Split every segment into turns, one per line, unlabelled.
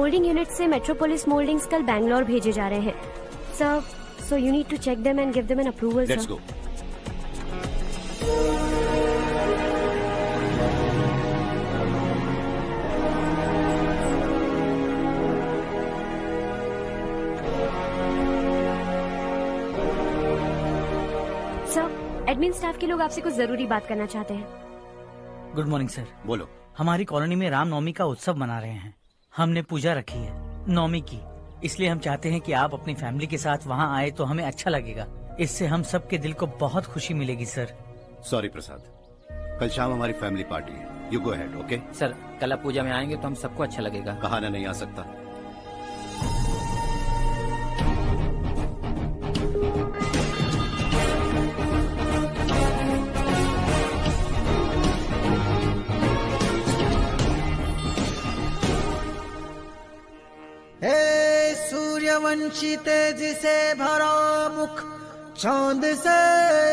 Moulding unit से Metropolis Mouldings कल बैंगलोर भेजे जा रहे हैं sir, so you need to check them and give them an approval.
Let's go.
Sir, admin staff के लोग आपसे कुछ जरूरी बात करना चाहते हैं।
Good morning sir.
बोलो।
हमारी कॉलोनी में रामनवमी का उत्सव मना रहे हैं। हमने पूजा रखी है नवमी की, इसलिए हम चाहते हैं कि आप अपनी फैमिली के साथ वहाँ आए तो हमें अच्छा लगेगा। इससे हम सबके दिल को बहुत खुशी मिलेगी सर।
सॉरी प्रसाद, कल शाम हमारी फैमिली पार्टी है। You go ahead. Okay
sir, कल आप पूजा में आएंगे तो हम सबको अच्छा लगेगा।
कहा ना नहीं आ सकता।
सूर्यवंशी तेज से भरा मुख चांद से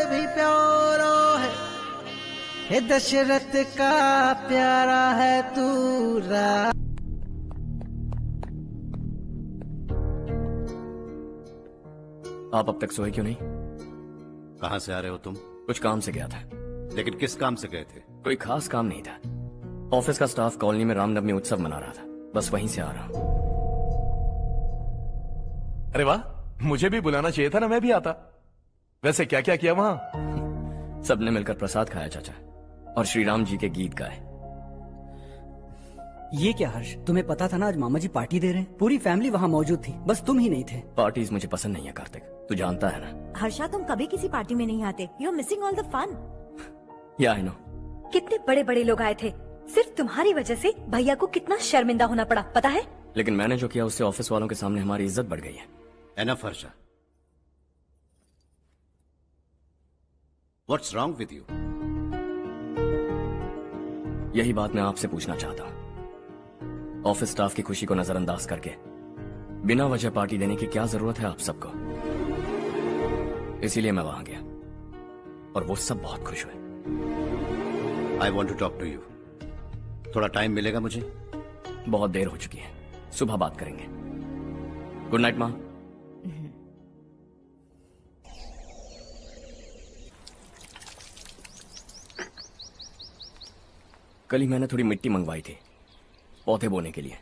भी प्यारा है, हे दशरथ का प्यारा है तू
आप अब तक सोए क्यों नहीं?
कहाँ से आ रहे हो तुम?
कुछ काम से गया था।
लेकिन किस काम से गए थे?
कोई खास काम नहीं था। ऑफिस का स्टाफ कॉलोनी में रामनवमी उत्सव मना रहा था, बस वहीं से आ रहा हूँ।
अरे वाह, मुझे भी बुलाना चाहिए था ना, मैं भी आता। वैसे क्या क्या किया वहां?
सबने मिलकर प्रसाद खाया चाचा, और श्री राम जी के गीत गाए।
ये क्या हर्ष, तुम्हें पता था ना आज मामा जी पार्टी दे रहे हैं? पूरी फैमिली वहाँ मौजूद थी, बस तुम ही नहीं थे।
पार्टीज मुझे पसंद नहीं है कार्तिक, तू जानता है ना।
हर्षा, तुम कभी किसी पार्टी में नहीं आते। You are missing all the fun.
Yeah I no.
कितने बड़े बड़े लोग आए थे, सिर्फ तुम्हारी वजह से भैया को कितना शर्मिंदा होना पड़ा, पता है?
लेकिन मैंने जो किया उससे ऑफिस वालों के सामने हमारी इज्जत बढ़ गई है।
Enough, Harsha. What's wrong with you?
यही बात मैं आपसे पूछना चाहता हूँ। ऑफिस स्टाफ की खुशी को नजरअंदाज करके बिना वजह पार्टी देने की क्या जरूरत है आप सबको? इसीलिए मैं वहां गया और वो सब बहुत खुश हुए।
I want to talk to you. थोड़ा टाइम मिलेगा मुझे?
बहुत देर हो चुकी है, सुबह बात करेंगे। गुड नाइट माँ। कल ही मैंने थोड़ी मिट्टी मंगवाई थी पौधे बोने के लिए।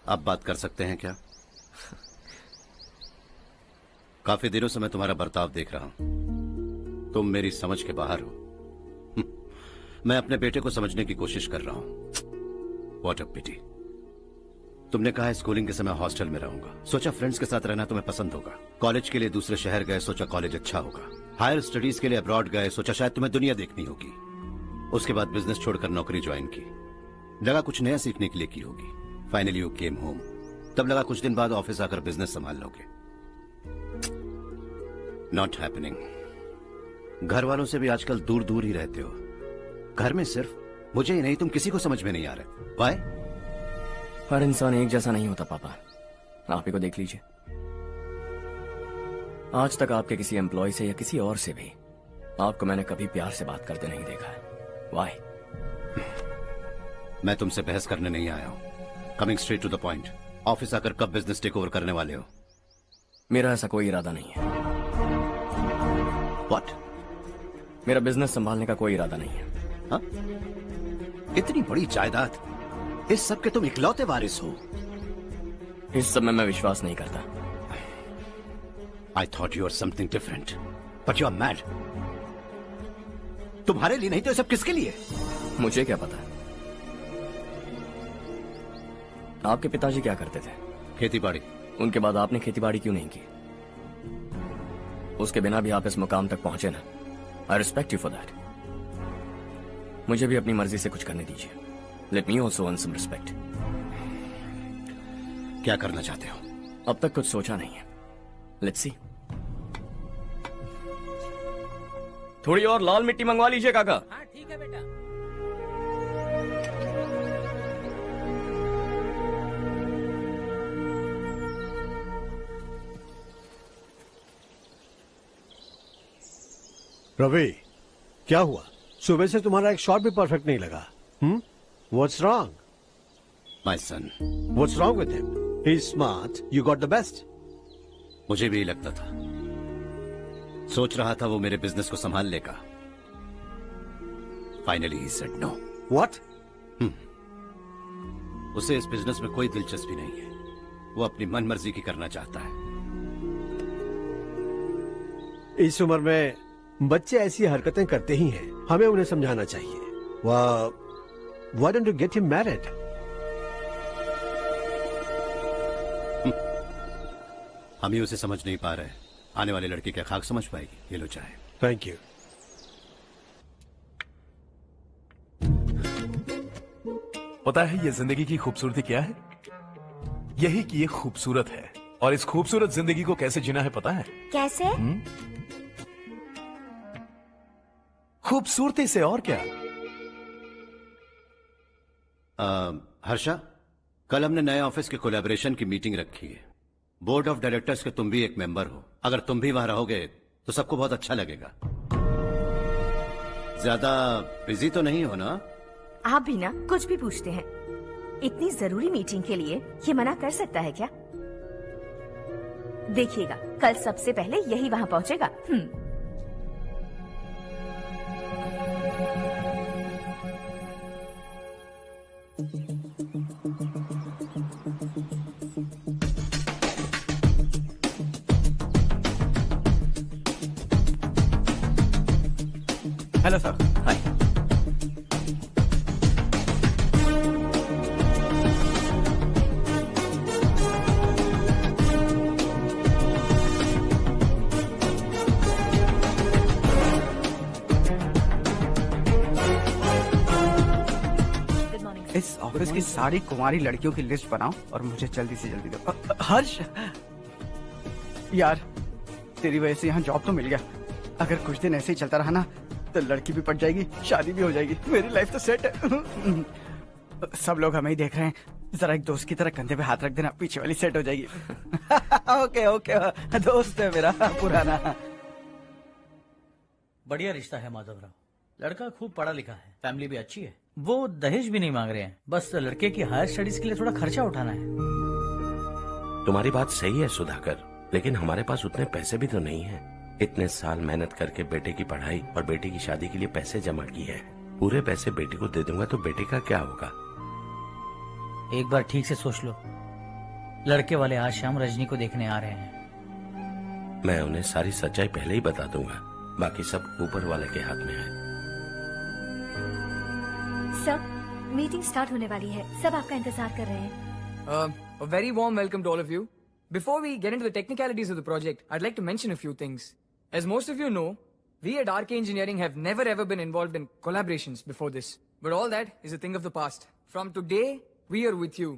आप बात कर सकते हैं क्या? काफी दिनों से मैं तुम्हारा बर्ताव देख रहा हूं। तुम मेरी समझ के बाहर हो। मैं अपने बेटे को समझने की कोशिश कर रहा हूं। व्हाट अ पिटी। तुमने कहा स्कूलिंग के समय हॉस्टल में रहूंगा, सोचा फ्रेंड्स के साथ रहना तुम्हें पसंद होगा। कॉलेज के लिए दूसरे शहर गए, सोचा कॉलेज अच्छा होगा। हायर स्टडीज के लिए अब्रॉड गए, सोचा शायद तुम्हें दुनिया देखनी होगी। उसके बाद बिजनेस छोड़कर नौकरी ज्वाइन की, लगा कुछ नया सीखने के लिए की होगी। फाइनली यू केम होम, तब लगा कुछ दिन बाद ऑफिस आकर बिजनेस संभाल लोगे। Not happening. घर वालों से भी आजकल दूर दूर ही रहते हो। घर में सिर्फ मुझे ही नहीं, तुम किसी को समझ में नहीं आ रहे। वाई?
हर इंसान एक जैसा नहीं होता पापा, आप ही को देख लीजिए। आज तक आपके किसी एम्प्लॉय से या किसी और से भी आपको मैंने कभी प्यार से बात करते नहीं देखा है। वाई?
मैं तुमसे बहस करने नहीं आया हूं। Coming straight to the point, office आकर कब बिजनेस टेक ओवर करने वाले हो?
मेरा ऐसा कोई इरादा नहीं है।
व्हाट?
मेरा बिजनेस संभालने का कोई इरादा नहीं है।
हा? इतनी बड़ी जायदाद, इस सब के तुम इकलौते वारिस हो।
इस सब में मैं विश्वास नहीं करता।
I thought you were something different, but you are mad. तुम्हारे लिए नहीं तो ये सब किसके लिए?
मुझे क्या पता। आपके पिताजी क्या करते थे?
खेतीबाड़ी।
उनके बाद आपने खेतीबाड़ी क्यों नहीं की? उसके बिना भी आप इस मुकाम तक पहुंचे ना। I respect you for that. मुझे भी अपनी मर्जी से कुछ करने दीजिए। Let me also earn some respect.
क्या करना चाहते हो?
अब तक कुछ सोचा नहीं है। Let's see. थोड़ी और लाल मिट्टी मंगवा लीजिए काका।
हाँ ठीक है बेटा।
रवि, क्या हुआ? सुबह से तुम्हारा एक शॉट भी परफेक्ट नहीं लगा। What's wrong?
My son.
What's wrong with him? He is smart, you got the best.
मुझे भी लगता था, सोच रहा था वो मेरे बिजनेस को संभाल लेगा। Finally he said no.
What?
उसे इस बिजनेस में कोई दिलचस्पी नहीं है। वो अपनी मनमर्जी की करना चाहता है।
इस उम्र में बच्चे ऐसी हरकतें करते ही हैं, हमें उन्हें समझाना चाहिए। Why don't you get him married?
हम ही उसे समझ नहीं पा रहे, आने वाली लड़की क्या खाक समझ पाएगी? ये लो चाहे।
Thank you.
पता है ये जिंदगी की खूबसूरती क्या है? यही कि ये खूबसूरत है, और इस खूबसूरत जिंदगी को कैसे जीना है पता है?
कैसे?
खूबसूरती से, और क्या।
हर्षा, कल हमने नए ऑफिस के कोलैबोरेशन की मीटिंग रखी है। बोर्ड ऑफ डायरेक्टर्स के तुम भी एक मेंबर हो। अगर तुम भी वहां रहोगे तो सबको बहुत अच्छा लगेगा। ज्यादा बिजी तो नहीं हो ना?
आप भी ना कुछ भी पूछते हैं। इतनी जरूरी मीटिंग के लिए ये मना कर सकता है क्या? देखिएगा, कल सबसे पहले यही वहाँ पहुँचेगा।
Hello sir.
हाय।
इस ऑफिस की सारी कुंवारी लड़कियों की लिस्ट बनाओ और मुझे जल्दी से जल्दी दो। हर्ष यार, तेरी वजह से यहाँ जॉब तो मिल गया। अगर कुछ दिन ऐसे ही चलता रहा ना तो लड़की भी पट जाएगी, शादी भी हो जाएगी, मेरी लाइफ तो सेट है। सब लोग हमें ही देख रहे हैं, जरा एक दोस्त की तरह कंधे पे हाथ रख देना, पीछे वाली सेट हो जाएगी। ओके ओके, दोस्त है मेरा पुराना।
बढ़िया रिश्ता है माधवराव। लड़का खूब पढ़ा लिखा है, फैमिली भी अच्छी है। वो दहेज भी नहीं मांग रहे हैं, बस लड़के की हायर स्टडीज के लिए थोड़ा खर्चा उठाना है।
तुम्हारी बात सही है सुधाकर, लेकिन हमारे पास उतने पैसे भी तो नहीं है। इतने साल मेहनत करके बेटे की पढ़ाई और बेटे की शादी के लिए पैसे जमा किए हैं। पूरे पैसे बेटे को दे दूंगा तो बेटे का क्या होगा?
एक बार ठीक से सोच लो। लड़के वाले आज शाम रजनी को देखने आ रहे हैं।
मैं उन्हें सारी सच्चाई पहले ही बता दूंगा, बाकी सब ऊपर वाले के हाथ में है।
सर, मीटिंग स्टार्ट होने वाली है, सब आपका इंतजार कर रहे हैं।
A very warm welcome to all of you. Before we get into the technicalities of the project, I'd like to mention a few things. As most of you know, we at RK Engineering have never ever been involved in collaborations before this. But all that is a thing of the past. From today, we are with you.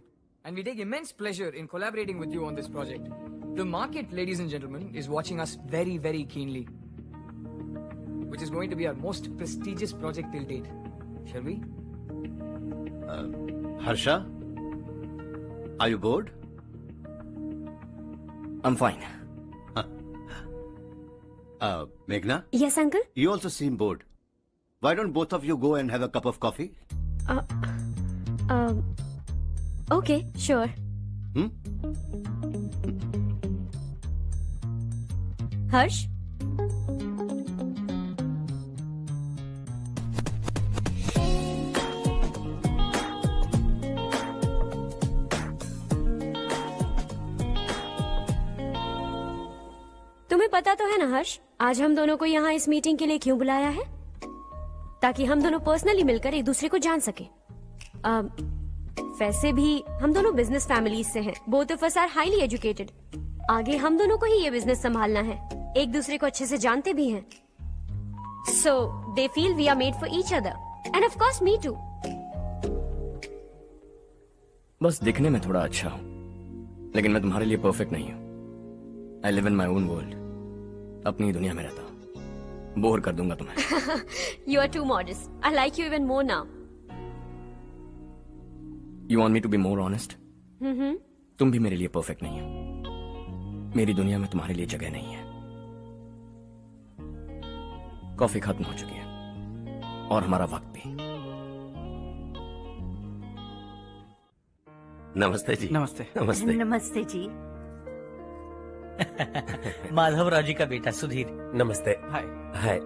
And we take immense pleasure in collaborating with you on this project. The market, ladies and gentlemen, is watching us very, very keenly. Which is going to be our most prestigious project till date. Shall we?
Harsha, are you bored?
I'm fine.
Meghna?
Yes, uncle?
You also seem bored. Why don't both of you go and have a cup of coffee?
Okay, sure. Harsh? तुम्हें पता तो है ना हर्ष, आज हम दोनों को यहाँ इस मीटिंग के लिए क्यों बुलाया है? ताकि हम दोनों पर्सनली मिलकर एक दूसरे को जान सके। वैसे भी हम दोनों बिजनेस फैमिलीज से हैं। Both of us are highly educated. आगे हम दोनों को ही ये बिजनेस संभालना है। एक दूसरे को अच्छे से जानते भी हैं। So they feel we are made for each other and of course me too.
बस दिखने में थोड़ा अच्छा हूँ, लेकिन मैं तुम्हारे लिए परफेक्ट नहीं हूँ। I live in my own world. अपनी दुनिया में रहता हूँ। बोर कर दूंगा तुम्हें।
You are too modest. I like you even more now.
You want me to be more honest? तुम भी मेरे लिए परफेक्ट नहीं हो। मेरी दुनिया में तुम्हारे लिए जगह नहीं है। कॉफी खत्म हो चुकी है। और हमारा वक्त भी।
नमस्ते जी।
नमस्ते।
नमस्ते।
नमस्ते जी।
माधवराव जी का बेटा सुधीर।
नमस्ते।
हाय।
हाय।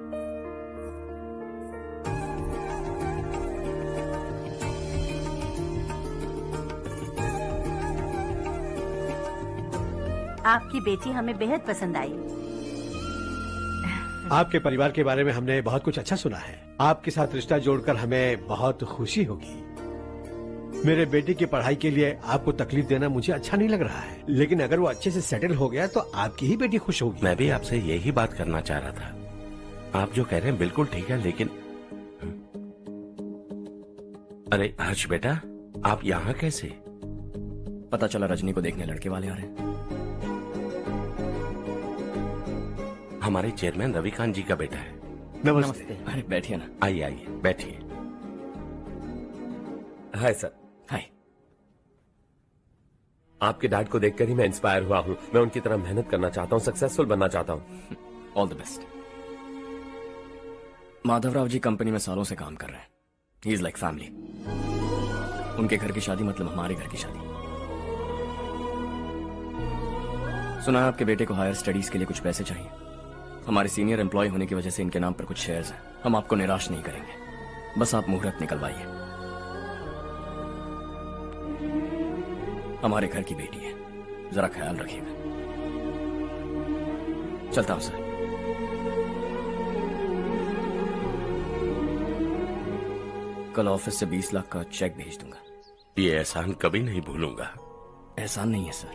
आपकी बेटी हमें बेहद पसंद आई।
आपके परिवार के बारे में हमने बहुत कुछ अच्छा सुना है। आपके साथ रिश्ता जोड़कर हमें बहुत खुशी होगी। मेरे बेटे की पढ़ाई के लिए आपको तकलीफ देना मुझे अच्छा नहीं लग रहा है, लेकिन अगर वो अच्छे से सेटल हो गया तो आपकी ही बेटी खुश होगी।
मैं भी आपसे यही बात करना चाह रहा था। आप जो कह रहे हैं बिल्कुल ठीक है, लेकिन अरे हर्ष बेटा, आप यहाँ कैसे?
पता चला रजनी को देखने लड़के वाले आ रहे हैं।
हमारे चेयरमैन रविकांत जी का बेटा है।
नमस्ते।
अरे बैठिए ना।
आइए आइए बैठिए।
Hi sir.
हाय।
आपके डैड को देखकर ही मैं इंस्पायर हुआ हूँ। मैं उनकी तरह मेहनत करना चाहता हूँ, सक्सेसफुल बनना चाहता हूँ।
All the best. Madhavrao ji company में सालों से काम कर रहे हैं। He is like family. उनके घर की शादी मतलब हमारे घर की शादी। सुना है आपके बेटे को हायर स्टडीज के लिए कुछ पैसे चाहिए। हमारे सीनियर एम्प्लॉय होने की वजह से इनके नाम पर कुछ शेयर्स हैं। हम आपको निराश नहीं करेंगे, बस आप मुहूर्त निकलवाइए। हमारे घर की बेटी है, जरा ख्याल रखिएगा। चलता हूं सर। कल ऑफिस से 20 लाख का चेक भेज दूंगा।
ये एहसान कभी नहीं भूलूंगा।
एहसान नहीं है सर,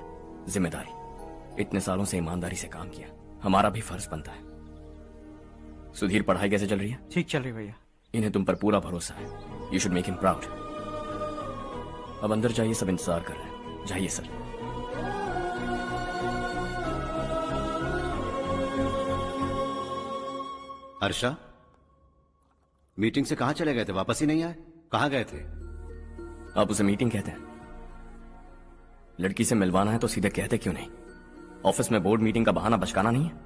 जिम्मेदारी। इतने सालों से ईमानदारी से काम किया, हमारा भी फर्ज बनता है। सुधीर, पढ़ाई कैसे चल रही है?
ठीक चल रही भैया।
इन्हें तुम पर पूरा भरोसा है। You should make him proud. अब अंदर जाइए, सब इंतजार कर रहे हैं। जाइए सर।
हर्षा, मीटिंग से कहाँ चले गए थे? वापस ही नहीं आए? कहाँ गए थे?
आप उसे मीटिंग कहते हैं? लड़की से मिलवाना है तो सीधे कहते क्यों नहीं? ऑफिस में बोर्ड मीटिंग का बहाना बचकाना नहीं है।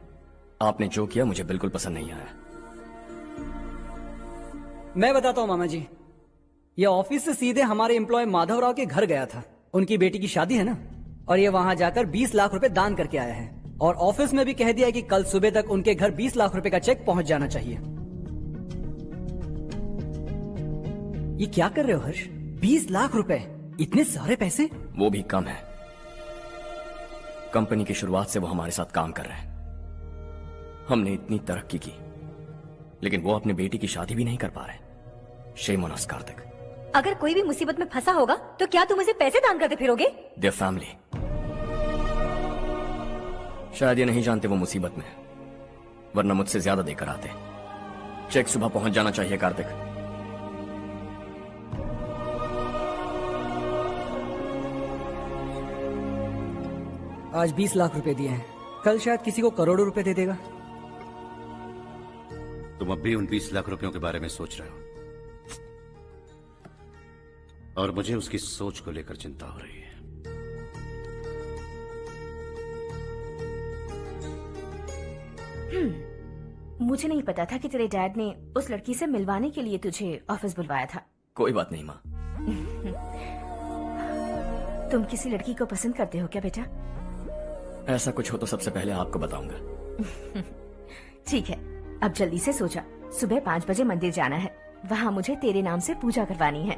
आपने जो किया मुझे बिल्कुल पसंद नहीं आया।
मैं बताता हूँ मामा जी, ये ऑफिस से सीधे हमारे एम्प्लॉय माधवराव के घर गया था। उनकी बेटी की शादी है ना, और ये वहां जाकर 20 लाख रुपए दान करके आया है। और ऑफिस में भी कह दिया कि कल सुबह तक उनके घर 20 लाख रुपए का चेक पहुंच जाना चाहिए। ये क्या कर रहे हो हर्ष? 20 लाख रुपए, इतने सारे पैसे?
वो भी कम है। कंपनी की शुरुआत से वो हमारे साथ काम कर रहे हैं। हमने इतनी तरक्की की, लेकिन वो अपने बेटी की शादी भी नहीं कर पा रहे। Shame on us Kartik.
अगर कोई भी मुसीबत में फंसा होगा तो क्या तुम उसे पैसे दान करते फिरोगे?
Their family. शायद ये नहीं जानते वो मुसीबत में, वरना मुझसे ज्यादा देकर आते। चेक सुबह पहुंच जाना चाहिए कार्तिक।
आज 20 लाख रुपए दिए हैं, कल शायद किसी को करोड़ों रुपए दे देगा।
तुम अब भी उन 20 लाख रुपयों के बारे में सोच रहे हो, और मुझे उसकी सोच को लेकर चिंता हो रही है।
मुझे नहीं पता था कि तेरे डैड ने उस लड़की से मिलवाने के लिए तुझे ऑफिस बुलवाया था।
कोई बात नहीं माँ।
तुम किसी लड़की को पसंद करते हो क्या बेटा?
ऐसा कुछ हो तो सबसे पहले आपको बताऊंगा।
ठीक है, अब जल्दी से सो जा। सुबह 5 बजे मंदिर जाना है, वहाँ मुझे तेरे नाम से पूजा करवानी है।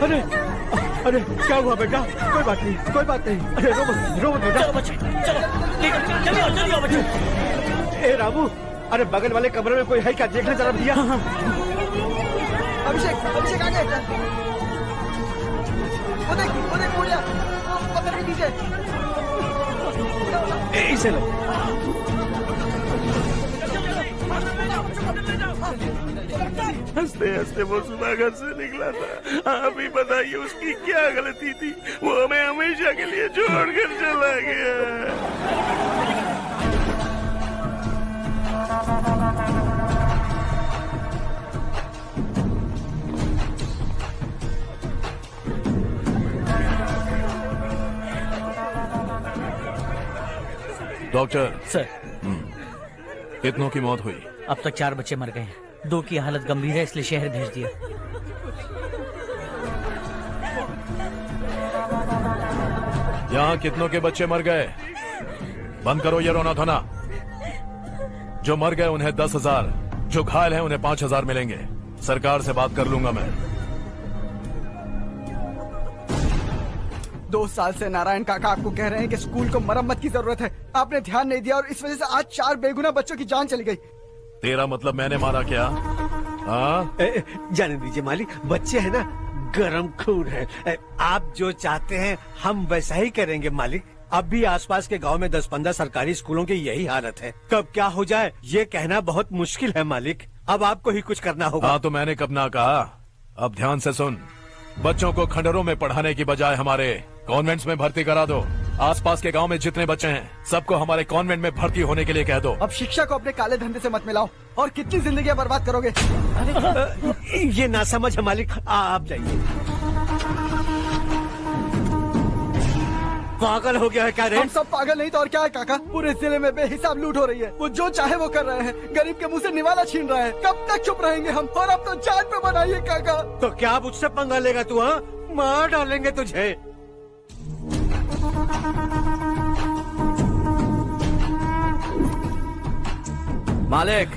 अरे अरे क्या हुआ बेटा? कोई बात नहीं, कोई बात नहीं। अरे रो मत बेटा।
चलो बच्चे, चलो जल्दी आओ बच्चे।
ए रामू, अरे बगल वाले कमरे में कोई है क्या? देखना जरा भैया।
अभिषेक, अभिषेक आ गए। वो देख पूजा, वो पत्थर के नीचे।
इसे लो।
हंसते हंसते वो सुबह घर से निकला था। आप ही बताइए उसकी क्या गलती थी? वो हमें हमेशा के लिए छोड़कर चला गया।
डॉक्टर
सर,
कितनों की मौत हुई?
अब तक 4 बच्चे मर गए हैं। 2 की हालत गंभीर है, इसलिए शहर भेज दिया।
यहाँ कितनों के बच्चे मर गए? बंद करो ये रोना धोना। जो मर गए उन्हें 10,000, जो घायल हैं उन्हें 5,000 मिलेंगे। सरकार से बात कर लूंगा मैं।
2 साल से नारायण काका आपको कह रहे हैं कि स्कूल को मरम्मत की जरूरत है। आपने ध्यान नहीं दिया और इस वजह से आज 4 बेगुनाह बच्चों की जान चली गई।
तेरा मतलब मैंने मारा क्या? हाँ?
जाने दीजिए मालिक, बच्चे हैं ना, गरम खून है। आप जो चाहते हैं हम वैसा ही करेंगे मालिक। अब भी आसपास के गांव में 10-15 सरकारी स्कूलों की यही हालत है। कब क्या हो जाए ये कहना बहुत मुश्किल है मालिक। अब आपको ही कुछ करना होगा।
हाँ तो मैंने कब ना कहा। अब ध्यान से सुन, बच्चों को खंडरों में पढ़ाने की बजाय हमारे कॉन्वेंट्स में भर्ती करा दो। आसपास के गांव में जितने बच्चे हैं सबको हमारे कॉन्वेंट में भर्ती होने के लिए कह दो।
अब शिक्षा को अपने काले धंधे से मत मिलाओ। और कितनी जिंदगियां बर्बाद करोगे?
ये ना समझ है मालिक, आप जाइए। पागल हो गया है क्या रे?
हम सब पागल नहीं तो और क्या है काका। पूरे जिले में बेहिसाब लूट हो रही है। वो जो चाहे वो कर रहे हैं। गरीब के मुंह से निवाला छीन रहे हैं। कब तक चुप रहेंगे हम? और अब तो जान पे बनाइए काका।
तो क्या मुझसे पंगा लेगा तू? हाँ, मार डालेंगे तुझे।
मालिक,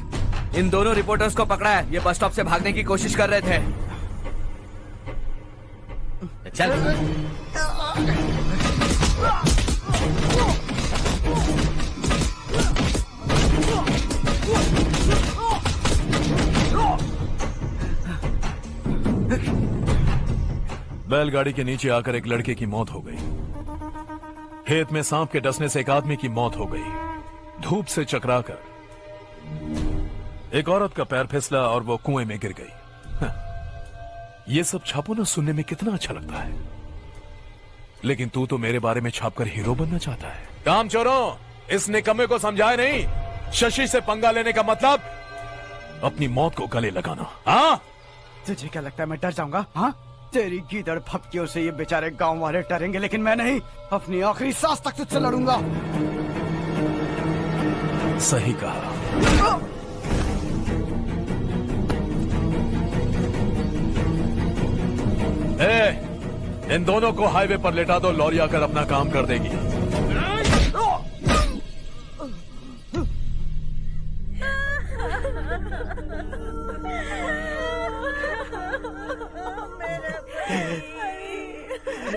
इन दोनों रिपोर्टर्स को पकड़ा है। ये बस स्टॉप से भागने की कोशिश कर रहे थे।
चल।
बैलगाड़ी के नीचे आकर एक लड़के की मौत हो गई। खेत में सांप के डसने से एक आदमी की मौत हो गई। धूप से चकराकर एक औरत का पैर फिसला और वो कुएं में गिर गई। ये सब छापो ना सुनने में कितना अच्छा लगता है, लेकिन तू तो मेरे बारे में छापकर हीरो बनना चाहता है। काम चोरों, इस निकम्मे को समझाए नहीं। शशि से पंगा लेने का मतलब अपनी मौत को गले लगाना। हाँ,
तुझे क्या लगता है मैं डर जाऊंगा? हाँ, तेरी गीदड़ फपकियों से ये बेचारे गांव वाले डरेंगे, लेकिन मैं नहीं। अपनी आखिरी सांस तक तुझसे लड़ूंगा।
सही कहा। इन दोनों को हाईवे पर लेटा दो। लॉरी आकर अपना काम कर देगी।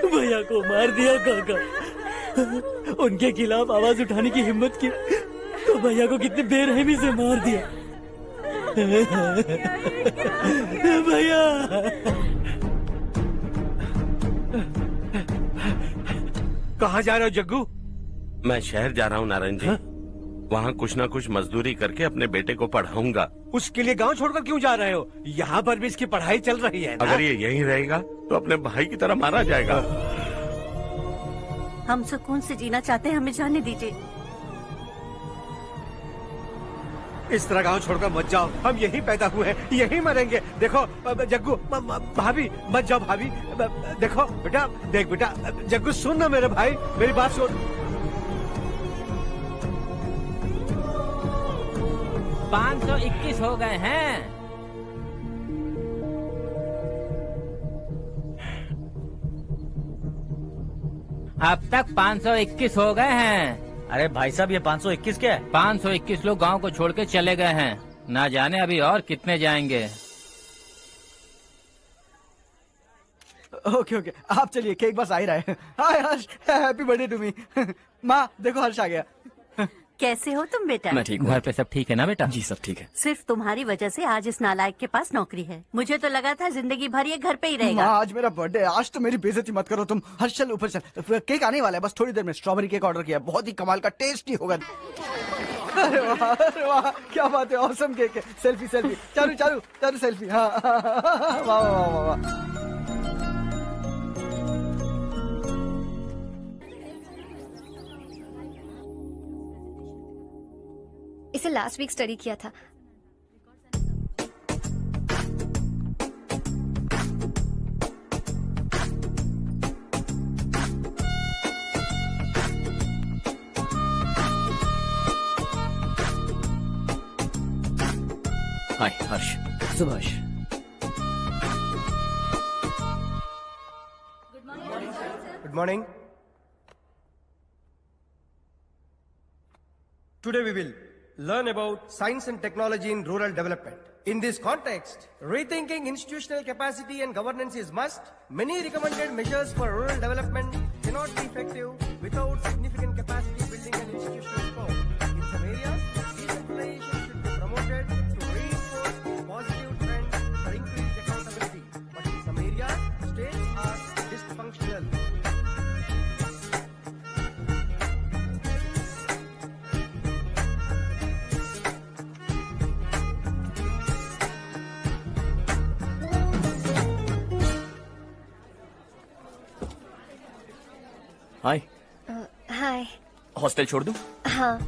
भैया को मार दिया काका। उनके खिलाफ आवाज उठाने की हिम्मत की तो भैया को कितने बेरहमी से मार दिया। भैया
कहाँ जा रहे हो जग्गू?
मैं शहर जा रहा हूँ नारायण जी। वहाँ कुछ ना कुछ मजदूरी करके अपने बेटे को पढ़ाऊंगा।
उसके लिए गांव छोड़कर क्यों जा रहे हो? यहाँ पर भी इसकी पढ़ाई चल रही है ना?
अगर ये यहीं रहेगा तो अपने भाई की तरह मारा जाएगा।
हम सुकून से जीना चाहते हैं, हमें जाने दीजिए।
इस तरह गांव छोड़कर मत जाओ। हम यहीं पैदा हुए हैं, यहीं मरेंगे। देखो जग्गू, भाभी मत जाओ। भाभी देखो बेटा, देख बेटा, जग्गू सुन ना मेरे भाई, मेरी बात सुन।
521 हो गए हैं। अब तक 521 हो गए हैं।
अरे भाई साहब, ये 521 क्या है?
521 लोग गांव को छोड़ के चले गए हैं। ना जाने अभी और कितने जाएंगे।
ओके ओके, आप चलिए, केक बस आ ही रहा है। हाय हर्ष, हैप्पी बर्थडे टू मी। माँ देखो, हर्ष आ गया।
कैसे हो तुम बेटा?
मैं ठीक हूँ।
घर पे सब ठीक है ना बेटा?
जी सब ठीक है।
सिर्फ तुम्हारी वजह से आज इस नालायक के पास नौकरी है। मुझे तो लगा था जिंदगी भर ये घर पे ही रहेगा।
माँ आज मेरा बर्थडे है, आज तो मेरी बेइज्जती मत करो तुम। हर्ष चल ऊपर चल, केक आने वाला है बस थोड़ी देर में। स्ट्रॉबेरी केक ऑर्डर किया, बहुत ही कमाल का टेस्टी होगा। अरे वाह, क्या बात है, ऑसम केक है। Selfie selfie, Charu Charu Charu selfie. हाँ वाह वाह वाह वाह।
इसे लास्ट वीक स्टडी किया था।
हाय हर्ष।
Subhash.
Good morning. Today we will learn about science and technology in rural development. In this context, rethinking institutional capacity and governance is must. Many recommended measures for rural development cannot be effective without significant capacity building and institutional support. In some areas, decentralization should be promoted to reinforce positive trends for increased accountability. But in some areas, states are dysfunctional.
Hi.
Hi.
Hostel छोड़ दूं?
हाँ।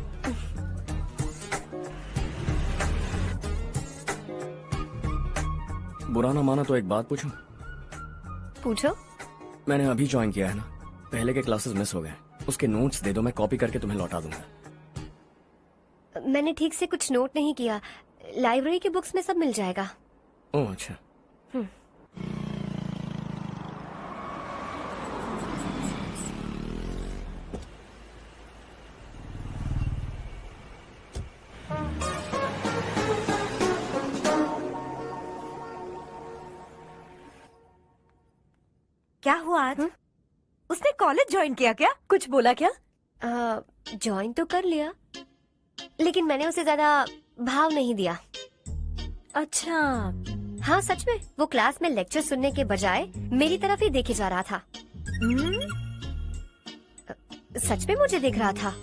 बुरा ना माना तो एक बात पूछूं?
पूछो।
मैंने अभी ज्वाइन किया है ना, पहले के क्लासेस मिस हो गए। उसके नोट्स दे दो, मैं कॉपी करके तुम्हें लौटा दूंगा।
मैंने ठीक से कुछ नोट नहीं किया। लाइब्रेरी के बुक्स में सब मिल जाएगा।
ओह अच्छा।
क्या हुआ आज? उसने कॉलेज ज्वाइन किया क्या? कुछ बोला क्या?
ज्वाइन तो कर लिया, लेकिन मैंने उसे ज्यादा भाव नहीं दिया।
अच्छा।
हाँ सच में, वो क्लास में लेक्चर सुनने के बजाय मेरी तरफ ही देखे जा रहा था। सच में मुझे देख रहा था।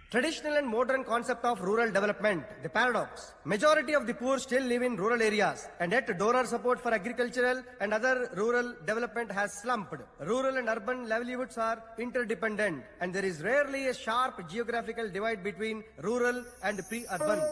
Traditional and modern concept of rural development, the paradox. Majority of the poor still live in rural areas, and yet donor support for agricultural and other rural development has slumped. Rural and urban livelihoods are interdependent, and there is rarely a sharp geographical divide between rural and pre-urban.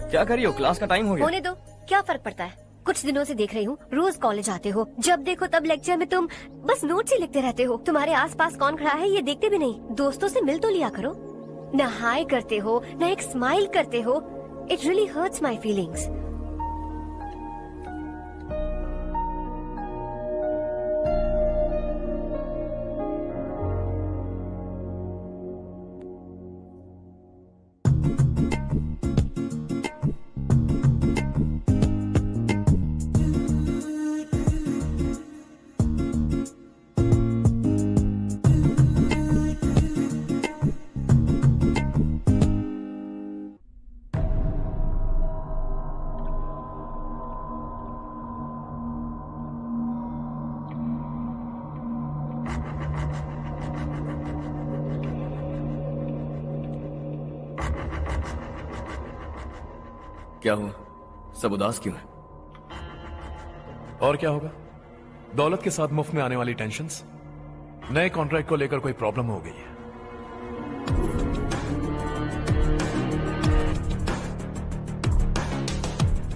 क्या कर रही हो? Class का time हो गया।
होने दो, क्या फर्क पड़ता है। कुछ दिनों से देख रही हूँ, रोज कॉलेज आते हो, जब देखो तब लेक्चर में तुम बस नोट्स ही लिखते रहते हो। तुम्हारे आसपास कौन खड़ा है ये देखते भी नहीं। दोस्तों से मिल तो लिया करो। न हाय करते हो, न एक स्माइल करते हो। It really hurts my feelings.
क्या हुआ? सब उदास क्यों है?
और क्या होगा? दौलत के साथ मुफ्त में आने वाली टेंशन्स। नए कॉन्ट्रैक्ट को लेकर कोई प्रॉब्लम हो गई है।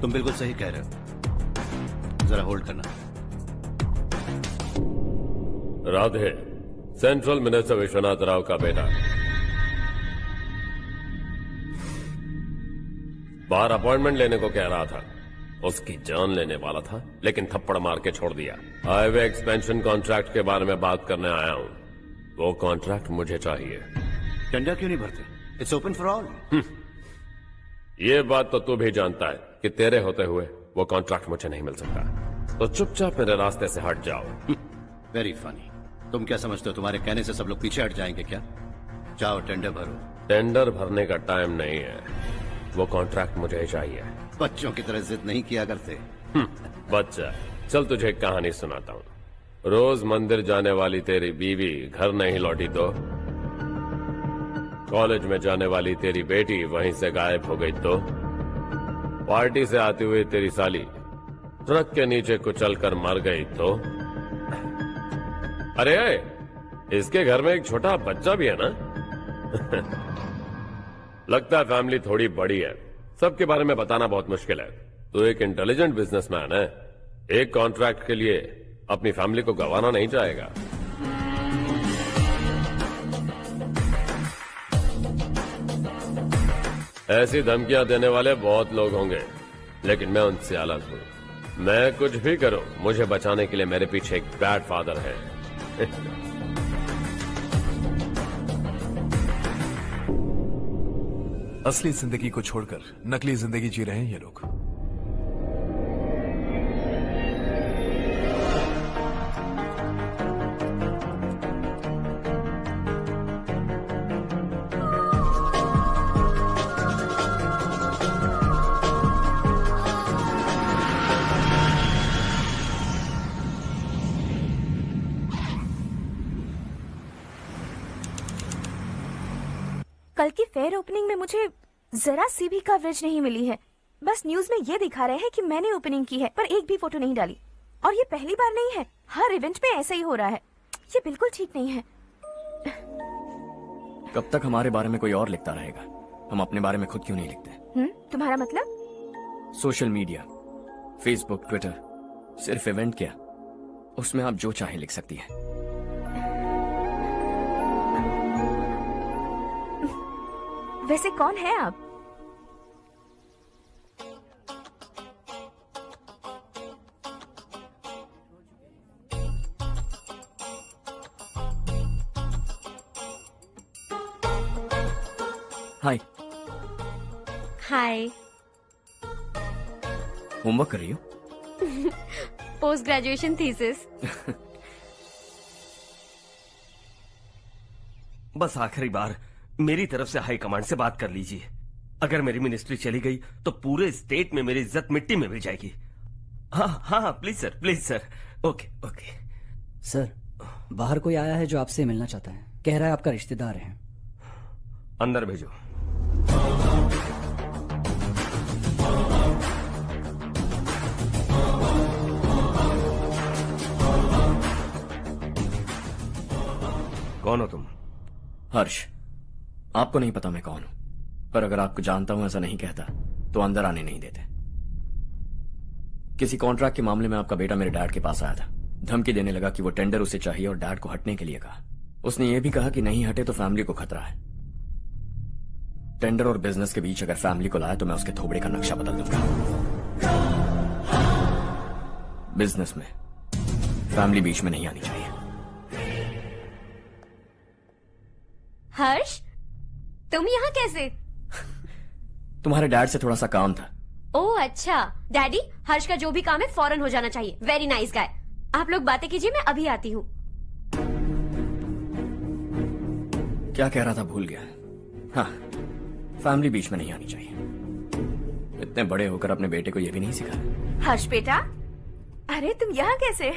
तुम बिल्कुल सही कह रहे हो। जरा होल्ड करना।
राधे, सेंट्रल मिनिस्टर विश्वनाथ राव का बेटा। बाहर अपॉइंटमेंट लेने को कह रहा था। उसकी जान लेने वाला था, लेकिन थप्पड़ मार के छोड़ दिया। हाईवे एक्सपेंशन कॉन्ट्रैक्ट के बारे में बात करने आया हूं। वो कॉन्ट्रैक्ट मुझे चाहिए।
टेंडर क्यों नहीं भरते? It's open for all.
ये बात तो तू भी जानता है कि तेरे होते हुए वो कॉन्ट्रैक्ट मुझे नहीं मिल सकता। तो चुपचाप मेरे रास्ते से हट जाओ।
Very funny. तुम क्या समझते हो तुम्हारे कहने से सब लोग पीछे हट जाएंगे क्या? जाओ टेंडर भरो।
टेंडर भरने का टाइम नहीं है। वो कॉन्ट्रैक्ट मुझे चाहिए।
बच्चों की तरह जिद नहीं किया करते।
बच्चा, चल तुझे एक कहानी सुनाता हूँ। रोज मंदिर जाने वाली तेरी बीवी घर नहीं लौटी तो, कॉलेज में जाने वाली तेरी बेटी वहीं से गायब हो गई तो, पार्टी से आती हुई तेरी साली ट्रक के नीचे कुचल कर मर गई तो? अरे इसके घर में एक छोटा बच्चा भी है ना? लगता है फैमिली थोड़ी बड़ी है, सबके बारे में बताना बहुत मुश्किल है। तो एक इंटेलिजेंट बिजनेसमैन है, एक कॉन्ट्रैक्ट के लिए अपनी फैमिली को गंवाना नहीं चाहेगा। ऐसी धमकियां देने वाले बहुत लोग होंगे, लेकिन मैं उनसे अलग हूं। मैं कुछ भी करूं, मुझे बचाने के लिए मेरे पीछे एक बैड फादर है।
असली जिंदगी को छोड़कर नकली जिंदगी जी रहे हैं ये लोग।
कल की फेयर ओपनिंग में मुझे जरा सी भी कवरेज नहीं मिली है। बस न्यूज में ये दिखा रहे हैं कि मैंने ओपनिंग की है, पर एक भी फोटो नहीं डाली। और ये पहली बार नहीं है, हर इवेंट में ऐसा ही हो रहा है। ये बिल्कुल ठीक नहीं है।
कब तक हमारे बारे में कोई और लिखता रहेगा? हम अपने बारे में खुद क्यों नहीं लिखते?
तुम्हारा मतलब?
सोशल मीडिया, फेसबुक, ट्विटर, सिर्फ इवेंट क्या, उसमें आप जो चाहे लिख सकती हैं।
वैसे कौन है आप?
हाय।
हाय।
होमवर्क कर रही हो?
Post graduation thesis.
बस आखिरी बार मेरी तरफ से हाई कमांड से बात कर लीजिए। अगर मेरी मिनिस्ट्री चली गई तो पूरे स्टेट में मेरी इज्जत मिट्टी में मिल जाएगी। हाँ हाँ please sir, please sir. Okay okay.
Sir, बाहर कोई आया है जो आपसे मिलना चाहता है। कह रहा है आपका रिश्तेदार है।
अंदर भेजो। कौन हो तुम?
हर्ष। आपको नहीं पता मैं कौन हूं, पर अगर आपको जानता हूं ऐसा नहीं कहता तो अंदर आने नहीं देते। किसी कॉन्ट्रैक्ट के मामले में आपका बेटा मेरे डैड के पास आया था। धमकी देने लगा कि वो टेंडर उसे चाहिए और डैड को हटने के लिए कहा। उसने ये भी कहा कि नहीं हटे तो फैमिली को खतरा है। टेंडर और बिजनेस के बीच अगर फैमिली को लाया तो मैं उसके थोबड़े का नक्शा बदल दूंगा। बिजनेस में फैमिली बीच में नहीं आनी चाहिए।
हर्ष, तुम यहाँ कैसे?
तुम्हारे डैड से थोड़ा सा काम था।
ओह अच्छा। डैडी, हर्ष का जो भी काम है फौरन हो जाना चाहिए। Very nice guy. आप लोग बातें कीजिए, मैं अभी आती हूँ।
क्या कह रहा था भूल गया। हाँ, फैमिली बीच में नहीं आनी चाहिए। इतने बड़े होकर अपने बेटे को यह भी नहीं सिखाया।
हर्ष बेटा, अरे तुम यहाँ कैसे?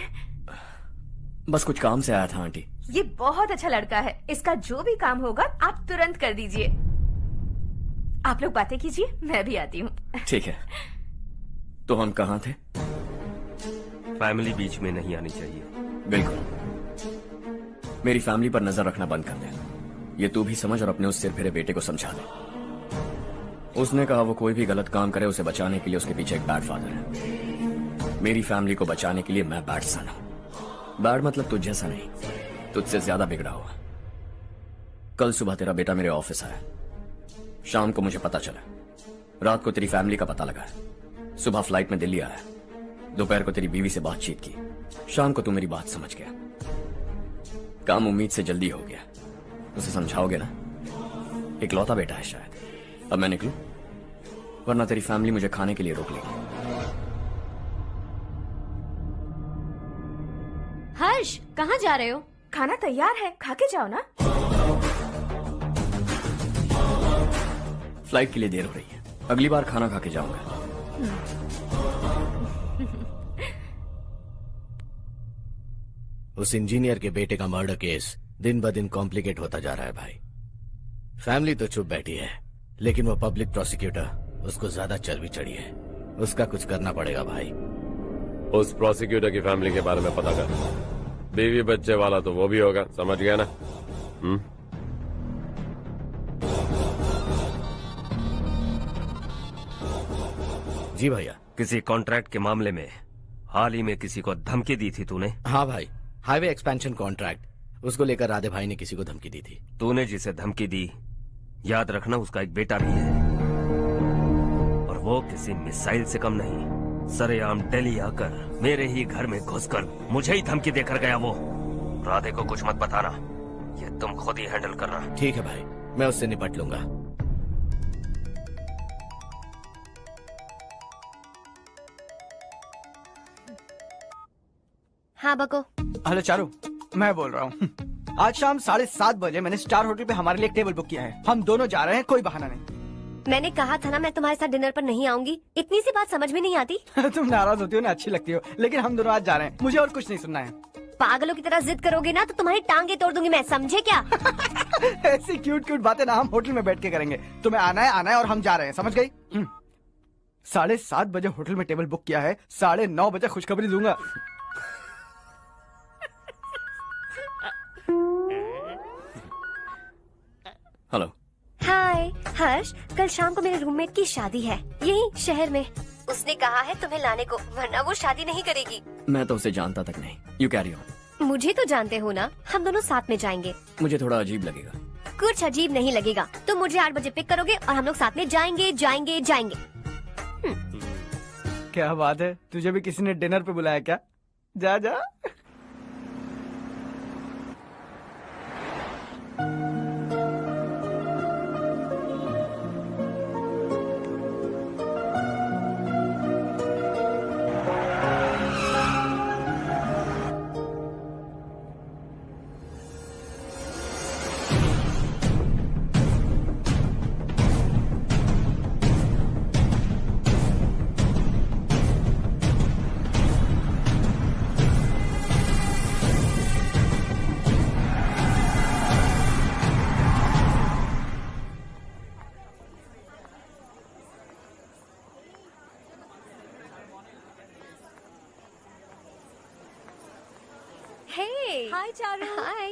बस कुछ काम से आया था आंटी।
ये बहुत अच्छा लड़का है। इसका जो भी काम होगा आप तुरंत कर दीजिए। आप लोग बातें कीजिए, मैं भी आती हूँ।
ठीक है। तो हम कहाँ थे?
फैमिली बीच में नहीं आनी चाहिए।
बिल्कुल। मेरी फैमिली पर नजर रखना बंद कर दे। ये तू भी समझ और अपने उस सिर फिरे बेटे को समझा दे। उसने कहा वो कोई भी गलत काम करे उसे बचाने के लिए उसके पीछे एक बैड फादर है। मेरी फैमिली को बचाने के लिए मैं बैड सन हूं। बैड मतलब तुझ जैसा नहीं, तुझसे ज्यादा बिगड़ा हुआ। कल सुबह तेरा बेटा मेरे ऑफिस आया। शाम को मुझे पता चला। रात को तेरी फैमिली का पता लगा। सुबह फ्लाइट में दिल्ली आया। दोपहर को तेरी बीवी से बातचीत की। शाम को तू मेरी बात समझ गया। काम उम्मीद से जल्दी हो गया। उसे समझाओगे ना? इकलौता बेटा है शायद। अब मैं निकलूं, वरना तेरी फैमिली मुझे खाने के लिए रोक लेगी।
हर्ष, कहाँ जा रहे हो?
खाना तैयार है, खा के जाओ ना।
फ्लाइट के लिए देर हो रही है। अगली बार खाना खा के जाऊंगा।
उस इंजीनियर के बेटे का मर्डर केस दिन ब दिन कॉम्प्लिकेट होता जा रहा है भाई। फैमिली तो चुप बैठी है, लेकिन वो पब्लिक प्रोसिक्यूटर उसको ज्यादा चर्बी चढ़ी है, उसका कुछ करना पड़ेगा भाई।
उस प्रोसिक्यूटर की फैमिली के बारे में पता कर। बीवी बच्चे वाला तो वो भी होगा, समझ गया ना?
जी भैया।
किसी कॉन्ट्रैक्ट के मामले में हाल ही में किसी को धमकी दी थी तूने?
हाँ भाई, हाईवे एक्सपेंशन कॉन्ट्रैक्ट, उसको लेकर राधे भाई ने किसी को धमकी दी थी।
तूने जिसे धमकी दी, याद रखना उसका एक बेटा भी है, और वो किसी मिसाइल से कम नहीं। सरेआम दिल्ली आकर मेरे ही घर में घुसकर मुझे ही धमकी देकर गया वो। राधे को कुछ मत बताना, ये तुम खुद ही हैंडल करना।
ठीक है भाई, मैं उससे निपट लूंगा।
हाँ बको।
हेलो चारू, मैं बोल रहा हूँ। आज शाम 7:30 बजे मैंने स्टार होटल पे हमारे लिए एक टेबल बुक किया है। हम दोनों जा रहे हैं, कोई बहाना नहीं।
मैंने कहा था ना मैं तुम्हारे साथ डिनर पर नहीं आऊंगी। इतनी सी बात समझ में नहीं आती?
तुम नाराज होती हो ना, अच्छी लगती हो, लेकिन हम दोनों आज जा रहे हैं, मुझे और कुछ नहीं सुनना है।
पागलों की तरह जिद करोगे ना तो तुम्हारी टांगे तोड़ दूंगी मैं, समझे क्या?
ऐसी क्यूट क्यूट बातें ना हम होटल में बैठ के करेंगे। तुम्हें आना है और हम जा रहे हैं, समझ गई? 7:30 बजे होटल में टेबल बुक किया है, 9:30 बजे खुशखबरी दूंगा।
हेलो।
हाय हर्ष, कल शाम को मेरे रूममेट की शादी है यही शहर में। उसने कहा है तुम्हें लाने को, वरना वो शादी नहीं करेगी।
मैं तो उसे जानता तक नहीं। You carry on.
मुझे तो जानते हो ना, हम दोनों साथ में जाएंगे।
मुझे थोड़ा अजीब लगेगा।
कुछ अजीब नहीं लगेगा। तुम मुझे 8 बजे पिक करोगे और हम लोग साथ में जाएंगे जाएंगे जाएंगे।
क्या बात है, तुझे भी किसी ने डिनर पे बुलाया क्या? जा जा।
हाय चारू।
हाय।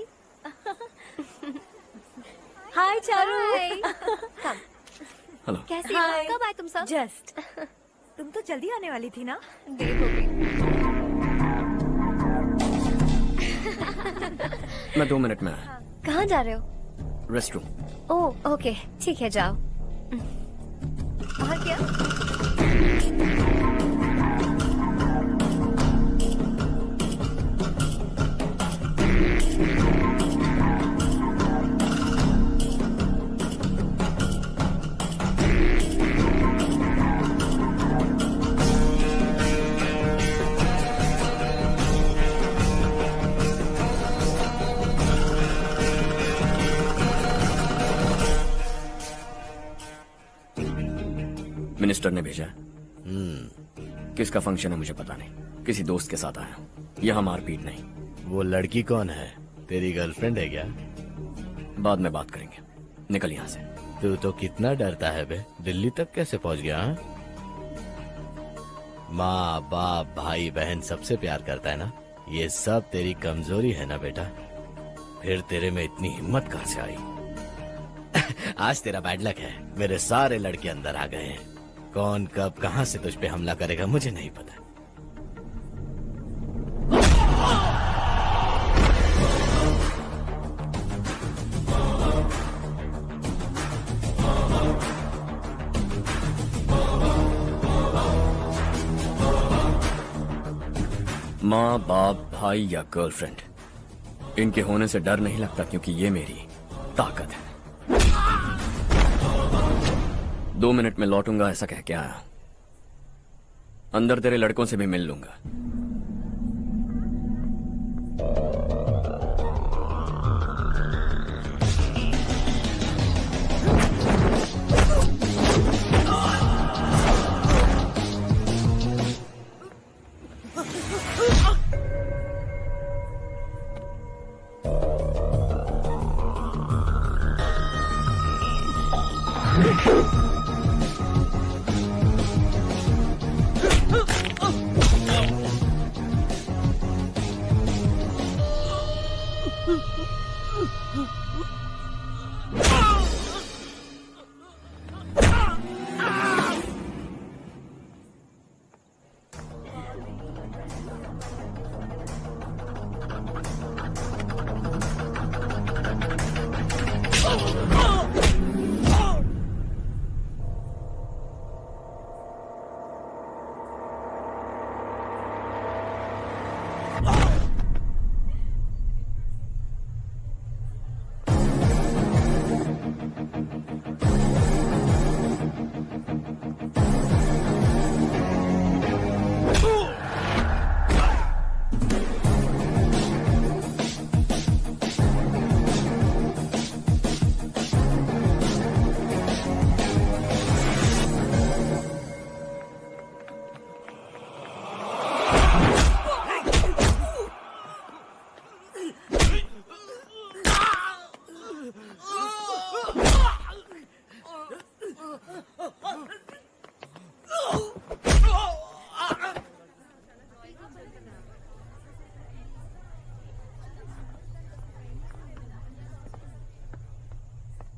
हाय चारू।
हेलो।
कैसी हो? कब आए तुम सब?
जस्ट। तुम तो जल्दी आने वाली थी ना?
देर हो गई।
मैं 2 मिनट में आया।
कहाँ जा रहे हो?
Rest room.
ओह ओके, ठीक है जाओ। और क्या?
मिनिस्टर ने भेजा। किसका फंक्शन है मुझे पता नहीं, किसी दोस्त के साथ आया हूँ। यहाँ मारपीट नहीं।
वो लड़की कौन है? तेरी गर्लफ्रेंड है क्या?
बाद में बात करेंगे, निकल यहाँ से।
तू तो कितना डरता है बे, दिल्ली तक कैसे पहुँच गया? हाँ? माँ बाप भाई बहन सबसे प्यार करता है ना, ये सब तेरी कमजोरी है ना बेटा। फिर तेरे में इतनी हिम्मत कहाँ से आई? आज तेरा बैड लक है, मेरे सारे लड़के अंदर आ गए हैं। कौन कब कहां से तुझ पे हमला करेगा मुझे नहीं पता।
माँ बाप भाई या गर्लफ्रेंड, इनके होने से डर नहीं लगता, क्योंकि ये मेरी ताकत है। 2 मिनट में लौटूंगा ऐसा कह के आया। अंदर तेरे लड़कों से भी मिल लूंगा।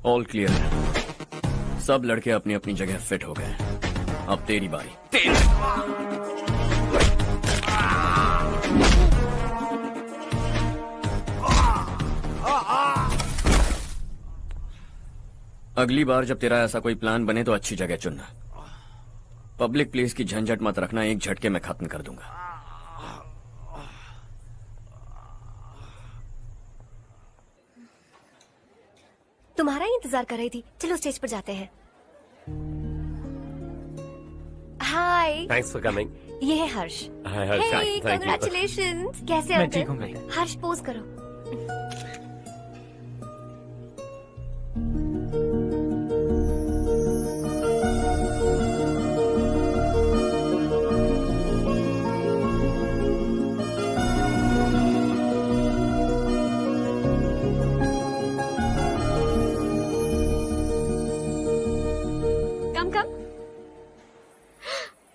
ऑल क्लियर है। सब लड़के अपनी अपनी जगह फिट हो गए। अब तेरी बारी। अगली बार जब तेरा ऐसा कोई प्लान बने तो अच्छी जगह चुनना। पब्लिक प्लेस की झंझट मत रखना, एक झटके में खत्म कर दूंगा।
तुम्हारा ही इंतजार कर रही थी। चलो स्टेज पर जाते हैं। हाय।
Thanks for coming.
ये है Harsh.
Hi Harsh.
Hey,
thank you.
Congratulations. कैसे हो?
मैं ठीक हूँ बेटा।
हर्ष पोज करो।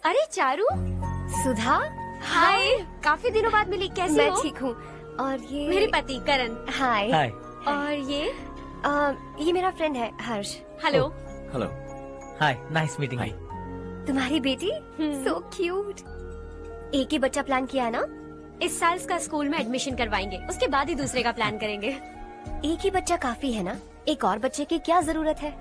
अरे चारू।
सुधा।
हाय। काफी दिनों बाद मिली, कैसी
मैं
हो?
ठीक हूँ। और ये
मेरे पति करण।
हाय।
हाय।
और ये मेरा फ्रेंड है Harsh.
Hello.
Hello.
Hi, nice meeting you.
तुम्हारी बेटी सो क्यूट। एक ही बच्चा प्लान किया है ना?
इस साल इसका स्कूल में एडमिशन करवाएंगे, उसके बाद ही दूसरे का प्लान करेंगे।
एक ही बच्चा काफी है ना? एक और बच्चे की क्या जरूरत है?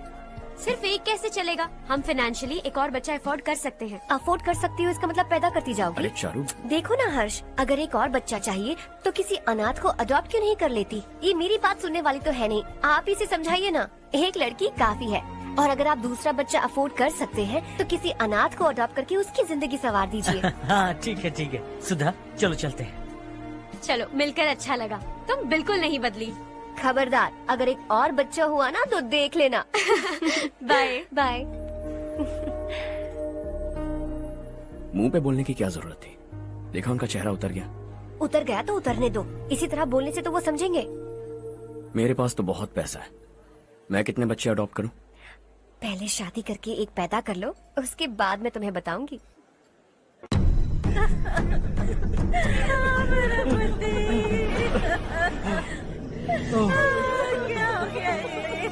सिर्फ एक कैसे चलेगा? हम फाइनेंशियली एक और बच्चा अफोर्ड कर सकते हैं।
अफोर्ड कर सकती हो इसका मतलब पैदा करती जाओगी?
अरे चारू।
देखो ना हर्ष, अगर एक और बच्चा चाहिए तो किसी अनाथ को अडॉप्ट क्यों नहीं कर लेती? ये मेरी बात सुनने वाली तो है नहीं, आप इसे समझाइए ना। एक लड़की काफी है, और अगर आप दूसरा बच्चा अफोर्ड कर सकते हैं तो किसी अनाथ को अडॉप्ट करके उसकी जिंदगी संवार दीजिए।
हाँ ठीक है ठीक है। सुधा चलो चलते हैं।
चलो, मिलकर अच्छा लगा। तुम बिल्कुल नहीं बदली।
खबरदार, अगर एक और बच्चा हुआ ना तो देख लेना।
Bye
bye.
मुंह पे बोलने की क्या जरूरत थी? देखा उनका चेहरा उतर गया।
उतर गया तो उतरने दो, इसी तरह बोलने से तो वो समझेंगे।
मेरे पास तो बहुत पैसा है, मैं कितने बच्चे अडॉप्ट करूं?
पहले शादी करके एक पैदा कर लो, उसके बाद मैं तुम्हें बताऊंगी।
क्या हो गया ये?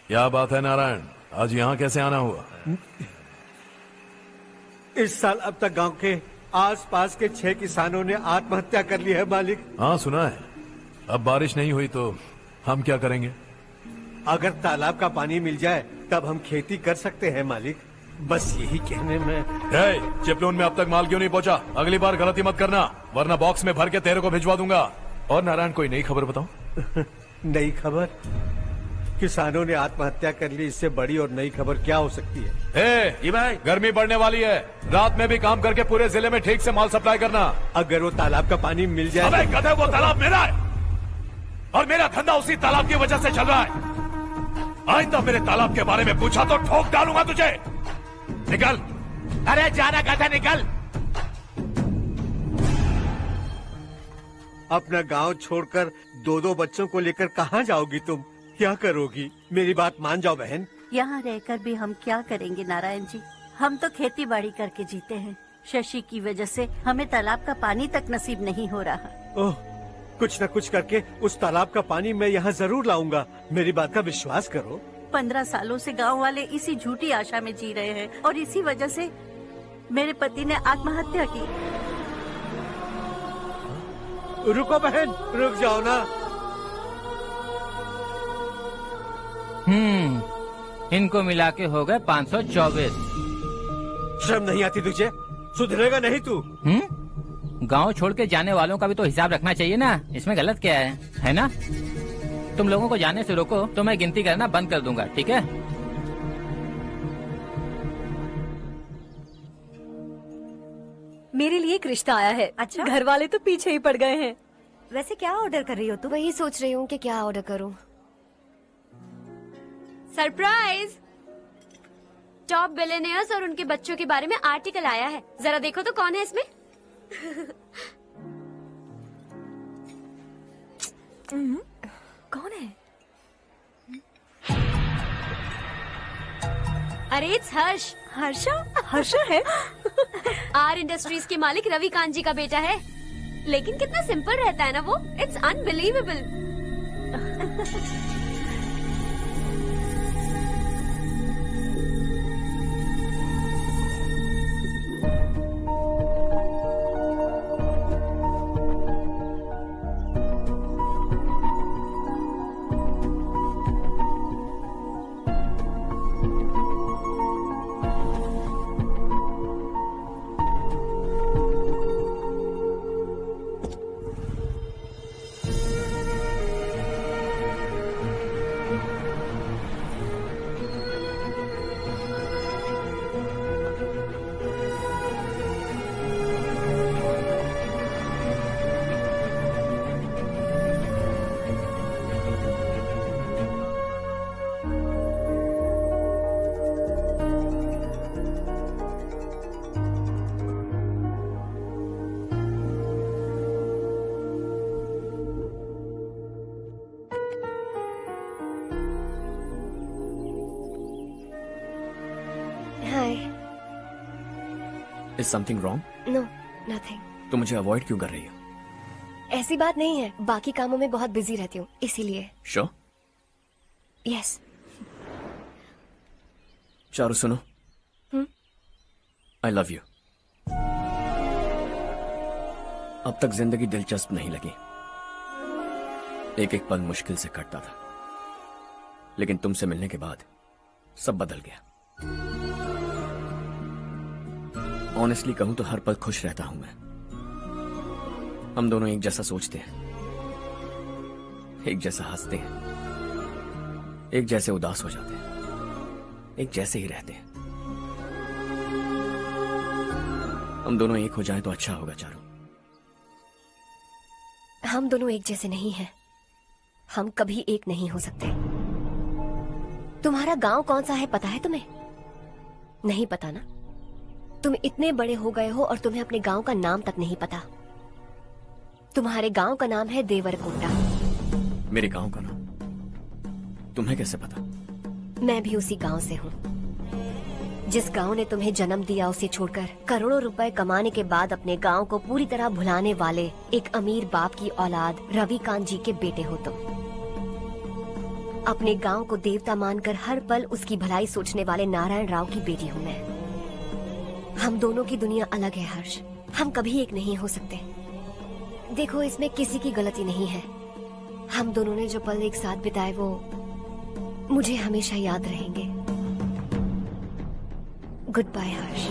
क्या बात है नारायण, आज यहाँ कैसे आना हुआ?
इस साल अब तक गांव के आसपास के 6 किसानों ने आत्महत्या कर ली है मालिक।
हाँ सुना है। अब बारिश नहीं हुई तो हम क्या करेंगे?
अगर तालाब का पानी मिल जाए तब हम खेती कर सकते हैं मालिक। बस यही कहने में।
चिपलून में अब तक माल क्यों नहीं पहुंचा? अगली बार गलती मत करना, वरना बॉक्स में भर के तेरे को भिजवा दूंगा। और नारायण, कोई नई खबर बताऊं?
नई खबर? किसानों ने आत्महत्या कर ली, इससे बड़ी और नई खबर क्या हो सकती है?
ये भाई, गर्मी बढ़ने वाली है, रात में भी काम करके पूरे जिले में ठीक से माल सप्लाई करना।
अगर वो तालाब का पानी मिल जाए।
अबे गधे, वो तालाब मेरा है और मेरा धंधा उसी तालाब की वजह से चल रहा है। आइंदा मेरे तालाब के बारे में पूछा तो ठोक डालूंगा तुझे। निकल। अरे जाना गधा, निकल।
अपना गांव छोड़कर 2-2 बच्चों को लेकर कहाँ जाओगी तुम? क्या करोगी? मेरी बात मान जाओ बहन।
यहाँ रहकर भी हम क्या करेंगे नारायण जी? हम तो खेती बाड़ी करके जीते हैं। शशि की वजह से हमें तालाब का पानी तक नसीब नहीं हो रहा।
ओह, कुछ न कुछ करके उस तालाब का पानी मैं यहाँ जरूर लाऊंगा। मेरी बात का विश्वास करो।
15 सालों से गांव वाले इसी झूठी आशा में जी रहे हैं और इसी वजह से मेरे पति ने आत्महत्या की।
रुको बहन, रुक जाओ ना।
इनको मिला के हो गए 524।
शर्म नहीं आती तुझे? सुधरेगा नहीं तू?
गांव छोड़ के जाने वालों का भी तो हिसाब रखना चाहिए ना। इसमें गलत क्या है ना? तुम लोगों को जाने से रोको तो मैं गिनती करना बंद कर दूंगा, ठीक है?
मेरे लिए एक रिश्ता आया है।
अच्छा?
घर वाले तो पीछे ही पड़ गए हैं।
वैसे क्या ऑर्डर कर रही हो तुम? वही सोच रही हूँ कि क्या ऑर्डर करूँ।
सरप्राइज! टॉप बिलियनियर्स और उनके बच्चों के बारे में आर्टिकल आया है, जरा देखो तो कौन है इसमें।
कौन है?
अरे इट्स हर्ष।
हर्षा? हर्षा है?
आर इंडस्ट्रीज के मालिक रवि कांत जी का बेटा है, लेकिन कितना सिंपल रहता है ना वो, it's unbelievable.
Is something wrong?
No nothing.
तो मुझे अवॉइड क्यों कर रही हो?
ऐसी बात नहीं है, बाकी कामों में बहुत बिजी रहती हूँ इसीलिए।
Sure?
यस।
चारू सुनो। I love you. अब तक जिंदगी दिलचस्प नहीं लगी, एक एक पल मुश्किल से कटता था, लेकिन तुमसे मिलने के बाद सब बदल गया। ऑनेस्टली कहूं तो हर पल खुश रहता हूं मैं। हम दोनों एक जैसा सोचते हैं, एक जैसा हंसते हैं, एक जैसे उदास हो जाते हैं, एक जैसे ही रहते हैं। हम दोनों एक हो जाएं तो अच्छा होगा चारू।
हम दोनों एक जैसे नहीं हैं, हम कभी एक नहीं हो सकते। तुम्हारा गांव कौन सा है पता है तुम्हें? नहीं पता ना? तुम इतने बड़े हो गए हो और तुम्हें अपने गांव का नाम तक नहीं पता। तुम्हारे गांव का नाम है देवरकोटा।
मेरे गांव का नाम तुम्हें कैसे पता?
मैं भी उसी गांव से हूँ। जिस गांव ने तुम्हें जन्म दिया उसे छोड़कर करोड़ों रुपए कमाने के बाद अपने गांव को पूरी तरह भुलाने वाले एक अमीर बाप की औलाद रवि कांत जी के बेटे हो तुम। अपने गांव को देवता मानकर हर पल उसकी भलाई सोचने वाले नारायण राव की बेटी हूँ मैं। हम दोनों की दुनिया अलग है हर्ष, हम कभी एक नहीं हो सकते। देखो इसमें किसी की गलती नहीं है। हम दोनों ने जो पल एक साथ बिताए वो मुझे हमेशा याद रहेंगे। गुड बाय हर्ष।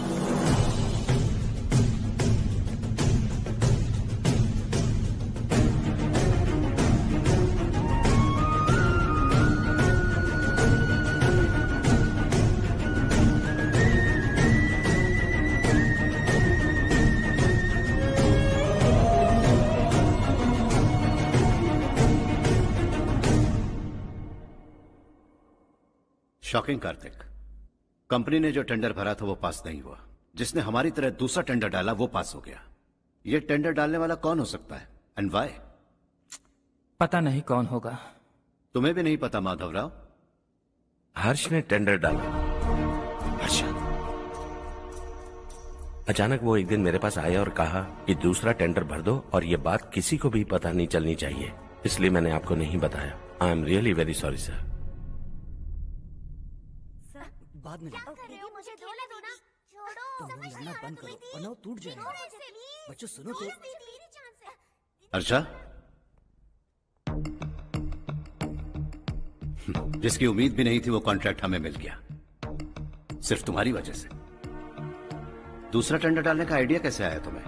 शॉकिंग कार्तिक, कंपनी ने जो टेंडर भरा था वो पास नहीं हुआ। जिसने हमारी तरह दूसरा टेंडर डाला वो पास हो गया। ये टेंडर डालने वाला कौन हो सकता है एंड व्हाई?
पता नहीं कौन होगा।
तुम्हें भी नहीं पता माधवराव?
हर्ष ने टेंडर डाला। हर्ष अचानक वो एक दिन मेरे पास आया और कहा कि दूसरा टेंडर भर दो और ये बात किसी को भी पता नहीं चलनी चाहिए, इसलिए मैंने आपको नहीं बताया। I am really very sorry sir.
बाद में मुझे खेलने दो ना। छोड़ो, तुम लोग लड़ना बंद करो वरना वो टूट जाएगा। बच्चों सुनो तो।
अर्चा, जिसकी उम्मीद भी नहीं थी वो कॉन्ट्रैक्ट हमें मिल गया, सिर्फ तुम्हारी वजह से। दूसरा टेंडर डालने का आइडिया कैसे आया तुम्हें?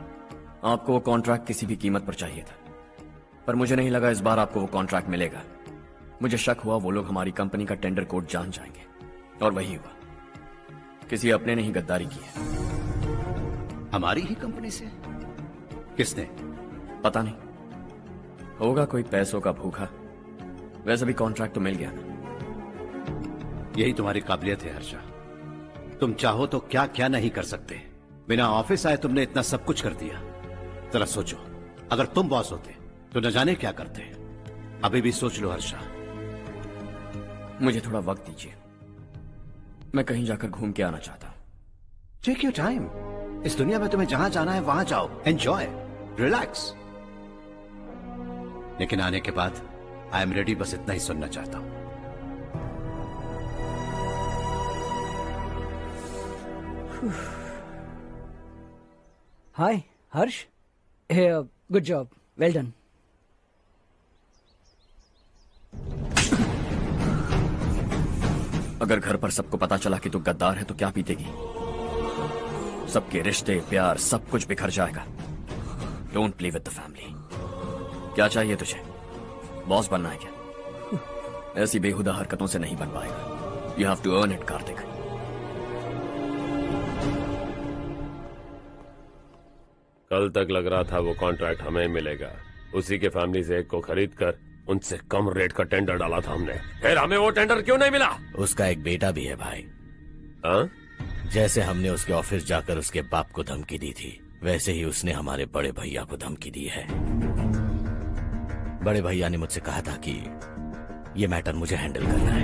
आपको वो कॉन्ट्रैक्ट किसी भी कीमत पर चाहिए था, पर मुझे नहीं लगा इस बार आपको वो कॉन्ट्रैक्ट मिलेगा। मुझे शक हुआ वो लोग हमारी कंपनी का टेंडर कोड जान जाएंगे, और वही हुआ। किसी अपने ने ही गद्दारी की है।
हमारी ही कंपनी से? किसने?
पता नहीं, होगा कोई पैसों का भूखा। वैसे भी कॉन्ट्रैक्ट तो मिल गया ना।
यही तुम्हारी काबिलियत है हर्षा, तुम चाहो तो क्या क्या नहीं कर सकते। बिना ऑफिस आए तुमने इतना सब कुछ कर दिया। जरा सोचो, अगर तुम बॉस होते तो न जाने क्या करते। अभी भी सोच लो हर्षा।
मुझे थोड़ा वक्त दीजिए, मैं कहीं जाकर घूम के आना चाहता हूं।
टेक योर टाइम, इस दुनिया में तुम्हें जहां जाना है वहां जाओ, एंजॉय, रिलैक्स। लेकिन आने के बाद आई एम रेडी, बस इतना ही सुनना चाहता हूं।
हाय हर्ष, गुड जॉब, वेल डन।
अगर घर पर सबको पता चला कि तू गद्दार है तो क्या पीतेगी? सबके रिश्ते, प्यार, सब कुछ बिखर जाएगा। Don't play with the family. क्या चाहिए तुझे? बॉस बनना है क्या? ऐसी बेहुदा हरकतों से नहीं बन पाएगा। You have to earn it Kartik.
कल तक लग रहा था वो कॉन्ट्रैक्ट हमें मिलेगा, उसी के फैमिली से एक को खरीद कर उनसे कम रेट का टेंडर डाला था हमने, फिर हमें वो टेंडर क्यों नहीं मिला?
उसका एक बेटा भी है भाई।
हाँ?
जैसे हमने उसके ऑफिस जाकर उसके बाप को धमकी दी थी, वैसे ही उसने हमारे बड़े भैया को धमकी दी है। बड़े भैया ने मुझसे कहा था कि ये मैटर मुझे हैंडल करना है।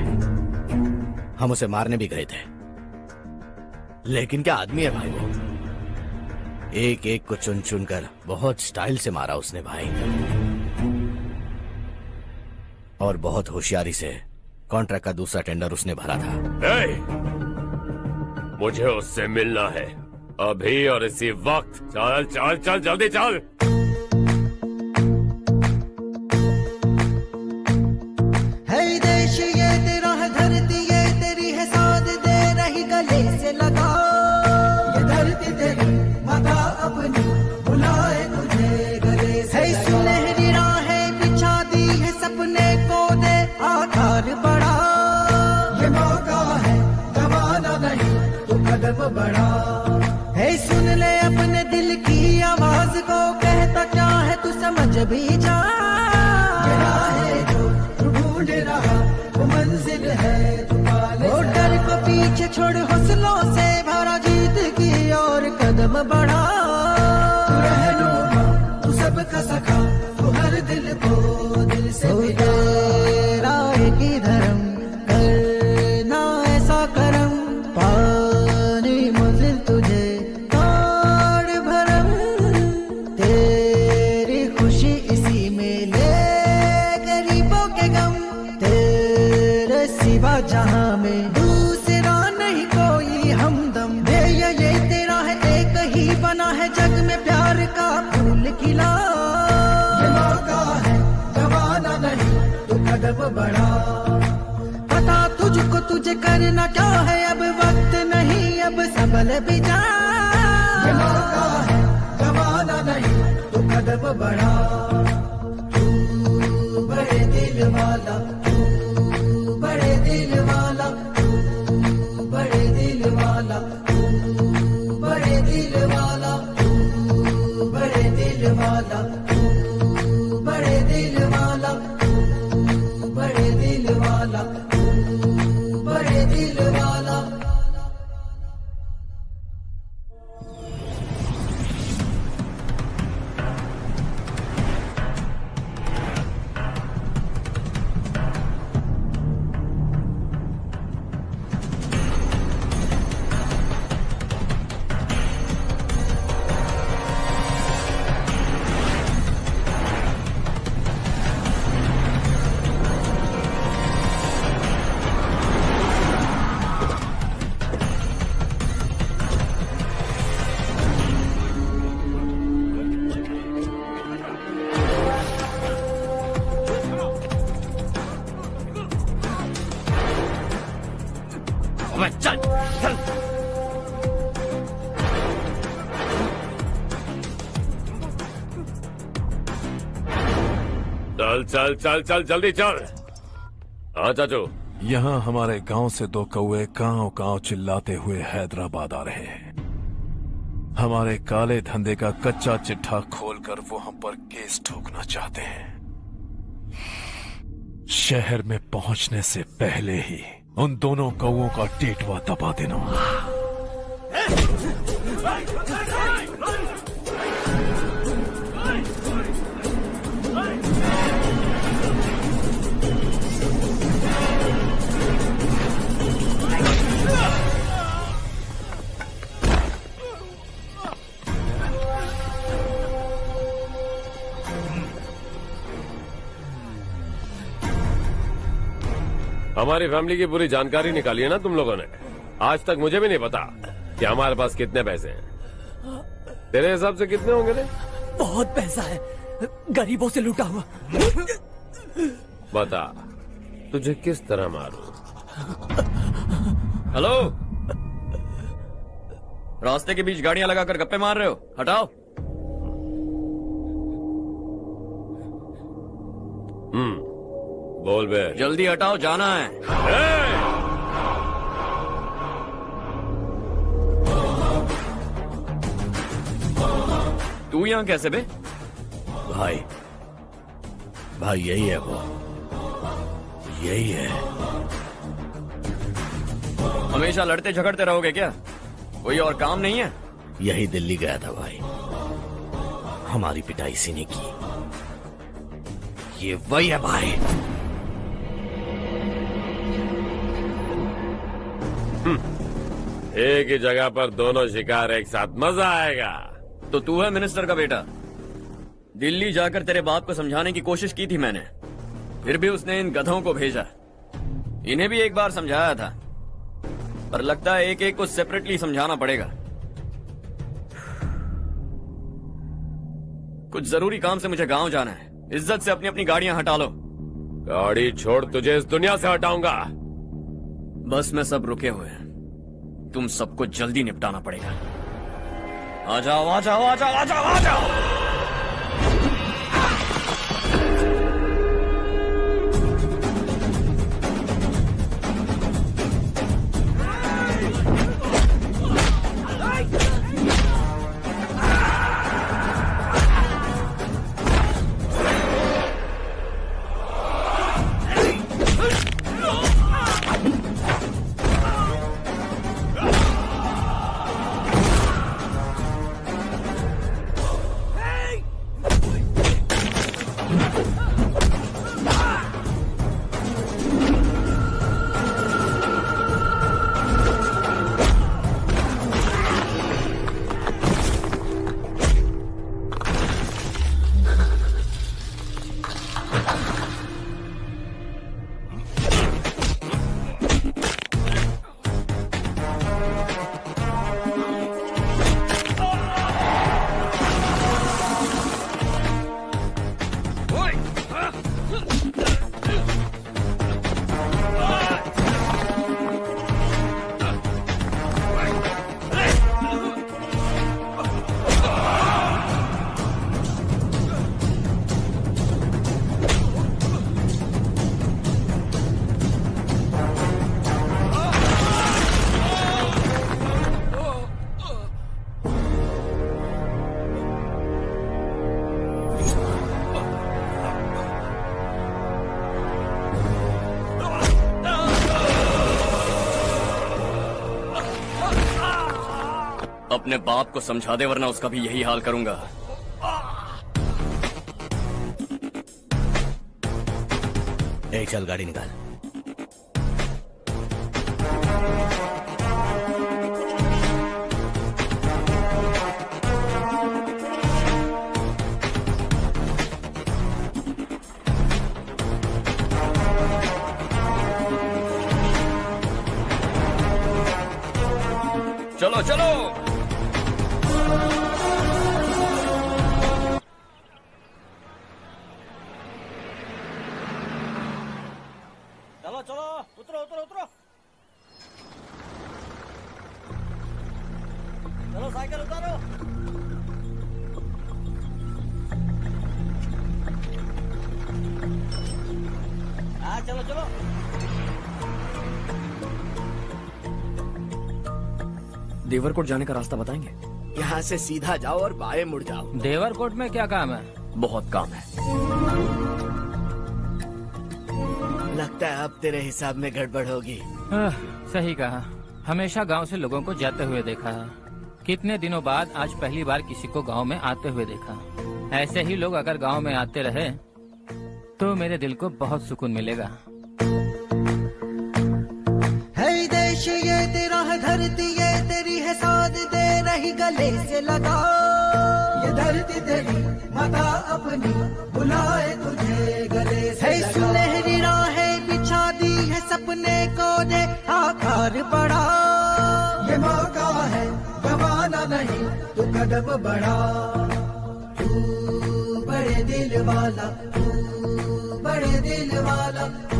हम उसे मारने भी गए थे, लेकिन क्या आदमी है भाई वो। एक एक को चुन चुन कर बहुत स्टाइल से मारा उसने भाई, और बहुत होशियारी से कॉन्ट्रैक्ट का दूसरा टेंडर उसने भरा था।
मुझे उससे मिलना है अभी और इसी वक्त। चल चल चल जल्दी चल।
है देश ये तेरा है, धरती ये तेरी है, साथ दे रही गले से लगा। ये धरती तेरी माता अपनी बुलाए तुझे गले से लगा। सुनहरी राहें बिछा दी है, सपने को दे आकार बड़ा। ये मौका है गवाना नहीं, तू कदम बढ़ा। है सुन ले अपने दिल की आवाज को, कहता क्या है तू समझ भी जा। ये राहें जो तू ढूंढ रहा वो मंजिल है तू पाले। वो डर को पीछे छोड़ हौसलों से भरा, जीत की और कदम बढ़ा। तू रहनुमा, तू सबका सखा, तू हर दिल को दिल से मिला। तेरा एक ही धर्म, करना ऐसा करम, पानी मंजिल तुझे ताड़ भरम। तेरी खुशी इसी में ले गरीबों के गम, तेरे सिवा जहां में दूसरा नहीं कोई हमदम। ये तेरा है, एक ही बना है जग में प्यार का फूल खिला। ये मौका है गवाना नहीं, तू कदम बढ़ा। पता तुझको तुझे करना क्या है, अब वक्त नहीं, अब संभल भी जा। ये मौका है गवाना नहीं, तू कदम बढ़ा। तू बड़े दिल वाला, तू बड़े दिल वाला, तू बड़े दिल वाला, तू बड़े दिल वाला, तू बड़े दिल वाला, तू बड़े दिल वाला, तू बड़े दिल वाला, तू बड़े दिल वाला।
चल चल। चल चल चल चल जल्दी चल। हाँ चाचू।
यहाँ हमारे गांव से दो कौए गांव गांव चिल्लाते हुए हैदराबाद आ रहे हैं। हमारे काले धंधे का कच्चा चिट्ठा खोलकर वो हम पर केस ठोकना चाहते हैं। शहर में पहुंचने से पहले ही उन दोनों कौओं का टेटवा दबा देना।
हमारी फैमिली की पूरी जानकारी निकाली है ना तुम लोगों ने। आज तक मुझे भी नहीं पता कि हमारे पास कितने पैसे हैं। तेरे हिसाब से कितने होंगे रे?
बहुत पैसा है, गरीबों से लूटा हुआ।
बता तुझे किस तरह मारूं?
हेलो, रास्ते के बीच गाड़ियां लगाकर गप्पे मार रहे हो? हटाओ।
बोल बे।
जल्दी हटाओ, जाना है। तू यहाँ कैसे बे?
भाई यही है वो, यही है।
हमेशा लड़ते झगड़ते रहोगे क्या? कोई और काम नहीं है?
यही दिल्ली गया था भाई, हमारी पिटाई इसी ने की। ये वही है भाई।
एक ही जगह पर दोनों शिकार एक साथ, मजा आएगा।
तो तू है मिनिस्टर का बेटा? दिल्ली जाकर तेरे बाप को समझाने की कोशिश की थी मैंने, फिर भी उसने इन गधों को भेजा। इन्हें भी एक बार समझाया था, पर लगता है एक एक को सेपरेटली समझाना पड़ेगा। कुछ जरूरी काम से मुझे गांव जाना है। इज्जत से अपनी अपनी गाड़ियां हटा लो।
गाड़ी छोड़, तुझे इस दुनिया से हटाऊंगा।
बस में सब रुके हुए हैं, तुम सबको जल्दी निपटाना पड़ेगा। आ जाओ आ जाओ आ जाओ आ जाओ आ जाओ। अपने बाप को समझा दे, वरना उसका भी यही हाल करूंगा।
चल गाड़ी निकाल।
चलो चलो।
चलो चलो, उतरो उतरो उतरो। चलो साइकिल उतारो। हाँ चलो चलो।
देवरकोट जाने का रास्ता बताएंगे?
यहाँ से सीधा जाओ और बाएं मुड़ जाओ।
देवरकोट में क्या काम है?
बहुत काम है।
लगता है अब तेरे हिसाब में गड़बड़ होगी।
सही कहा। हमेशा गांव से लोगों को जाते हुए देखा है, कितने दिनों बाद आज पहली बार किसी को गांव में आते हुए देखा। ऐसे ही लोग अगर गांव में आते रहे तो मेरे दिल को बहुत सुकून मिलेगा।
है देश ये तेरा है, धरती ये तेरी है, साथ दे रही गले से लगा। ये धरती तेरी माता अपनी बुलाए तुझे गले से लगा। सुनहरी राहें बिछा दी है सब अपने को दे आकार बढ़ा, ये मौका है गवाना नहीं, तू कदम बढ़ा। तू बड़े दिल वाला, तू बड़े दिल वाला, तू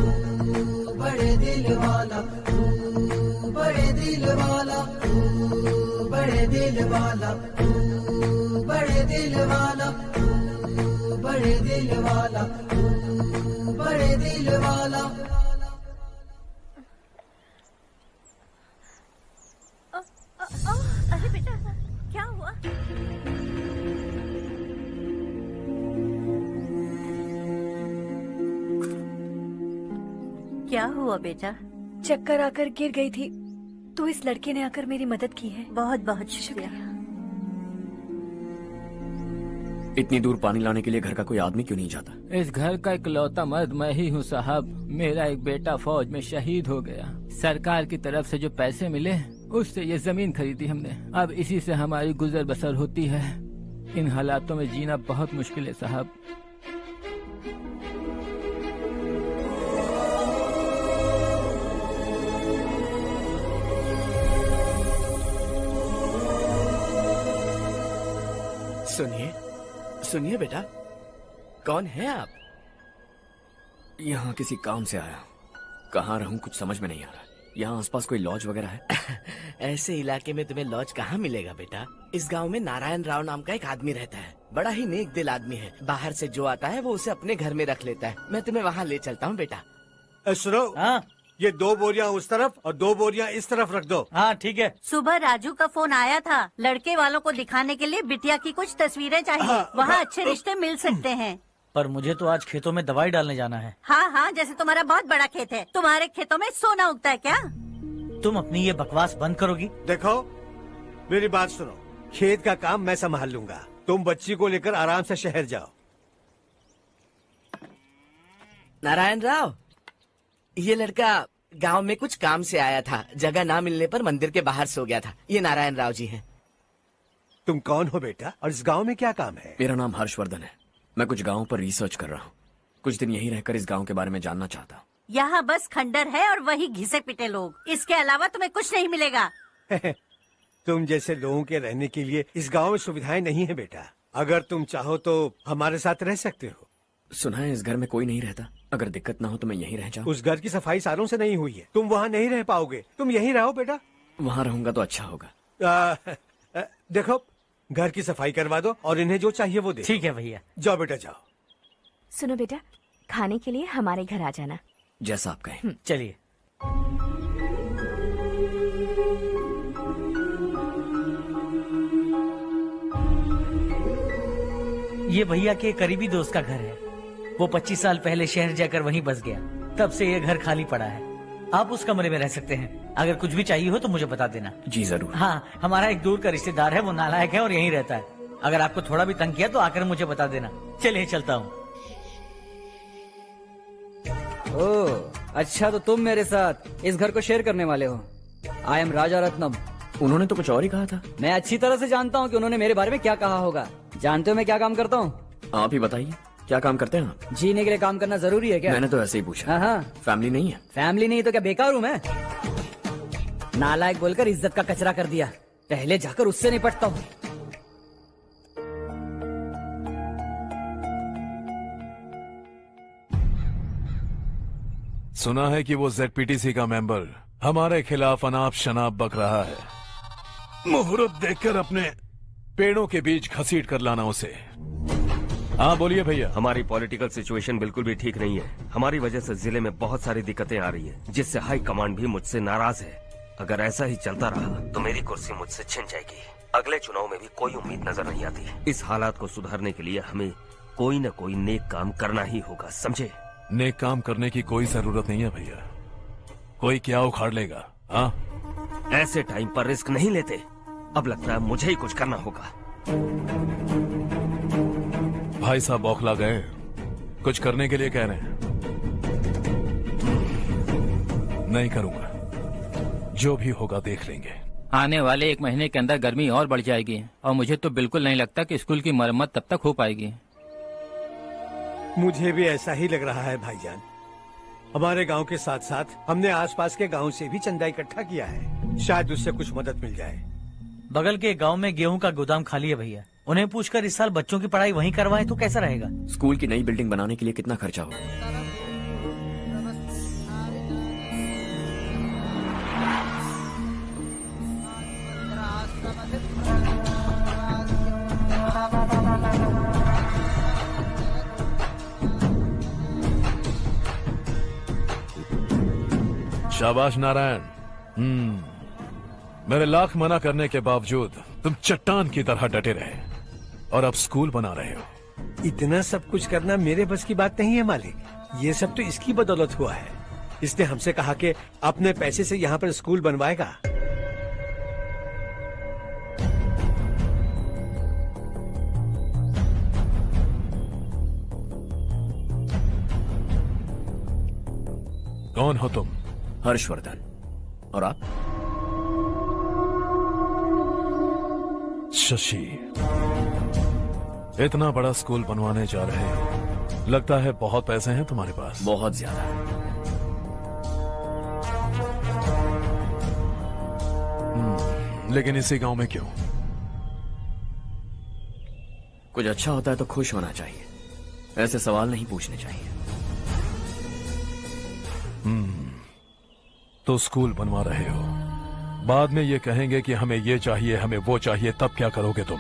बड़े दिल वाला, तू बड़े दिल वाला, तू बड़े दिल वाला, तू बड़े दिल वाला, तू बड़े दिल वाला, तू बड़े दिल वाला।
अरे बेटा क्या हुआ? क्या हुआ बेटा?
चक्कर आकर गिर गई थी तो इस लड़के ने आकर मेरी मदद की है।
बहुत बहुत शुक्रिया।
इतनी दूर पानी लाने के लिए घर का कोई आदमी क्यों नहीं जाता?
इस घर का इकलौता मर्द मैं ही हूँ साहब। मेरा एक बेटा फौज में शहीद हो गया। सरकार की तरफ से जो पैसे मिले उससे ये जमीन खरीदी हमने। अब इसी से हमारी गुजर बसर होती है। इन हालातों में जीना बहुत मुश्किल है साहब।
सुनिए सुनिए बेटा, कौन है आप?
यहाँ किसी काम से आया। कहाँ रहूं कुछ समझ में नहीं आ रहा। यहाँ आसपास कोई लॉज वगैरह है?
ऐसे इलाके में तुम्हें लॉज कहाँ मिलेगा बेटा? इस गांव में नारायण राव नाम का एक आदमी रहता है। बड़ा ही नेक दिल आदमी है। बाहर से जो आता है वो उसे अपने घर में रख लेता है। मैं तुम्हें वहाँ ले चलता हूँ बेटा।
सुनो, ये 2 बोरियां उस तरफ और 2 बोरियां इस तरफ रख दो।
हाँ ठीक है।
सुबह राजू का फोन आया था, लड़के वालों को दिखाने के लिए बिटिया की कुछ तस्वीरें चाहिए। वहाँ अच्छे रिश्ते मिल सकते हैं।
पर मुझे तो आज खेतों में दवाई डालने जाना है।
हाँ हाँ, जैसे तुम्हारा बहुत बड़ा खेत है। तुम्हारे खेतों में सोना उगता है क्या?
तुम अपनी ये बकवास बंद करोगी?
देखो मेरी बात सुनो, खेत का काम मैं संभाल लूंगा। तुम बच्ची को लेकर आराम से शहर जाओ।
नारायण राव, ये लड़का गांव में कुछ काम से आया था। जगह ना मिलने पर मंदिर के बाहर सो गया था। ये नारायण राव जी हैं।
तुम कौन हो बेटा और इस गांव में क्या काम है?
मेरा नाम हर्षवर्धन है। मैं कुछ गाँव पर रिसर्च कर रहा हूँ। कुछ दिन यहीं रहकर इस गाँव के बारे में जानना चाहता हूँ।
यहाँ बस खंडर है और वही घिसे पिटे लोग। इसके अलावा तुम्हें कुछ नहीं मिलेगा।
तुम जैसे लोगों के रहने के लिए इस गांव में सुविधाएं नहीं है बेटा। अगर तुम चाहो तो हमारे साथ रह सकते हो।
सुना है इस घर में कोई नहीं रहता। अगर दिक्कत ना हो तो मैं यहीं रह जाऊँ।
उस घर की सफाई सालों से नहीं हुई है। तुम वहाँ नहीं रह पाओगे। तुम यहीं रहो बेटा।
वहाँ रहूंगा तो अच्छा होगा।
देखो, घर की सफाई करवा दो और इन्हें जो चाहिए वो दे।
ठीक है भैया।
जाओ बेटा जाओ।
सुनो बेटा, खाने के लिए हमारे घर आ जाना।
जैसा आप कहें।
चलिए। ये भैया के करीबी दोस्त का घर है। वो 25 साल पहले शहर जाकर वहीं बस गया। तब से ये घर खाली पड़ा है। आप उस कमरे में रह सकते हैं। अगर कुछ भी चाहिए हो तो मुझे बता देना।
जी जरूर।
हाँ, हमारा एक दूर का रिश्तेदार है, वो नालायक है और यहीं रहता है। अगर आपको थोड़ा भी तंग किया तो आकर मुझे बता देना। चलिए चलता हूँ।
ओह अच्छा, तो तुम मेरे साथ इस घर को शेयर करने वाले हो। आई एम राजा रत्नम।
उन्होंने तो कुछ और ही कहा था।
मैं अच्छी तरह से जानता हूँ कि उन्होंने मेरे बारे में क्या कहा होगा। जानते हो मैं क्या काम करता हूँ?
आप ही बताइए, क्या काम करते हैं आप?
जीने के लिए काम करना जरूरी है क्या?
मैंने तो ऐसे ही पूछा।
हाँ।
फैमिली नहीं है?
फैमिली नहीं तो क्या बेकार हूँ मैं? नालायक बोलकर इज्जत का कचरा कर दिया। पहले जाकर उससे निपटता हूँ।
सुना है कि वो ZPTC का मेंबर हमारे खिलाफ अनाप शनाप बक रहा है। मुहूर्त देखकर अपने पेड़ों के बीच घसीट कर लाना उसे। हाँ बोलिए भैया।
हमारी पॉलिटिकल सिचुएशन बिल्कुल भी ठीक नहीं है। हमारी वजह से जिले में बहुत सारी दिक्कतें आ रही है, जिससे हाई कमांड भी मुझसे नाराज है। अगर ऐसा ही चलता रहा तो मेरी कुर्सी मुझसे छिन जाएगी। अगले चुनाव में भी कोई उम्मीद नजर नहीं आती। इस हालात को सुधारने के लिए हमें कोई न कोई नेक काम करना ही होगा, समझे?
नेक काम करने की कोई जरूरत नहीं है भैया। कोई क्या उखाड़ लेगा। हाँ,
ऐसे टाइम पर रिस्क नहीं लेते। अब लगता है मुझे ही कुछ करना होगा।
भाई साहब बौखला गए, कुछ करने के लिए कह रहे हैं। नहीं करूंगा, जो भी होगा देख लेंगे।
आने वाले 1 महीने के अंदर गर्मी और बढ़ जाएगी और मुझे तो बिल्कुल नहीं लगता कि स्कूल की मरम्मत तब तक हो पाएगी।
मुझे भी ऐसा ही लग रहा है भाईजान। हमारे गांव के साथ साथ हमने आसपास के गांव से भी चंदा इकट्ठा किया है, शायद उससे कुछ मदद मिल जाए।
बगल के गांव में गेहूं का गोदाम खाली है भैया, उन्हें पूछकर इस साल बच्चों की पढ़ाई वहीं करवाएं तो कैसा रहेगा?
स्कूल की नई बिल्डिंग बनाने के लिए कितना खर्चा होगा?
शाबाश नारायण। मेरे लाख मना करने के बावजूद तुम चट्टान की तरह डटे रहे और अब स्कूल बना रहे हो।
इतना सब कुछ करना मेरे बस की बात नहीं है मालिक, ये सब तो इसकी बदौलत हुआ है। इसने हमसे कहा कि अपने पैसे से यहाँ पर स्कूल बनवाएगा।
कौन हो तुम?
हर्षवर्धन। और आप?
शशि। इतना बड़ा स्कूल बनवाने जा रहे हो, लगता है बहुत पैसे हैं तुम्हारे पास।
बहुत ज्यादा है।
लेकिन इसी गांव में क्यों?
कुछ अच्छा होता है तो खुश होना चाहिए, ऐसे सवाल नहीं पूछने चाहिए।
तो स्कूल बनवा रहे हो, बाद में ये कहेंगे कि हमें ये चाहिए, हमें वो चाहिए, तब क्या करोगे तुम?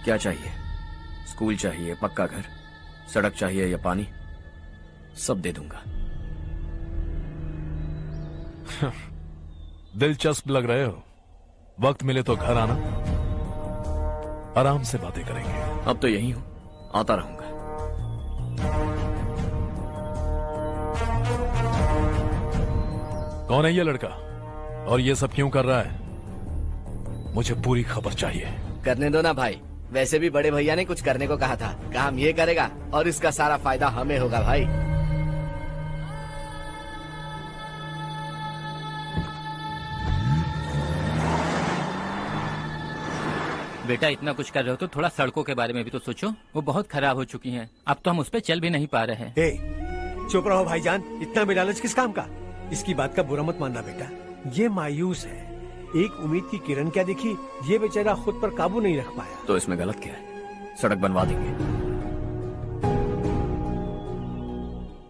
क्या चाहिए? स्कूल चाहिए, पक्का घर, सड़क चाहिए या पानी, सब दे दूंगा।
दिलचस्प लग रहे हो। वक्त मिले तो घर आना, आराम से बातें करेंगे।
अब तो यही हूं, आता रहूंगा।
कौन है ये लड़का और ये सब क्यों कर रहा है? मुझे पूरी खबर चाहिए।
करने दो ना भाई, वैसे भी बड़े भैया ने कुछ करने को कहा था, काम ये करेगा और इसका सारा फायदा हमें होगा भाई।
बेटा इतना कुछ कर रहे हो तो थोड़ा सड़कों के बारे में भी तो सोचो, वो बहुत खराब हो चुकी हैं। अब तो हम उस पर चल भी नहीं पा रहे हैं।
चुप रहो भाईजान, इतना भी लालच किस काम का? इसकी बात का बुरा मत मानना बेटा, ये मायूस है। एक उम्मीद की किरण क्या दिखी, ये बेचारा खुद पर काबू नहीं रख पाया।
तो इसमें गलत क्या है? सड़क बनवा देंगे।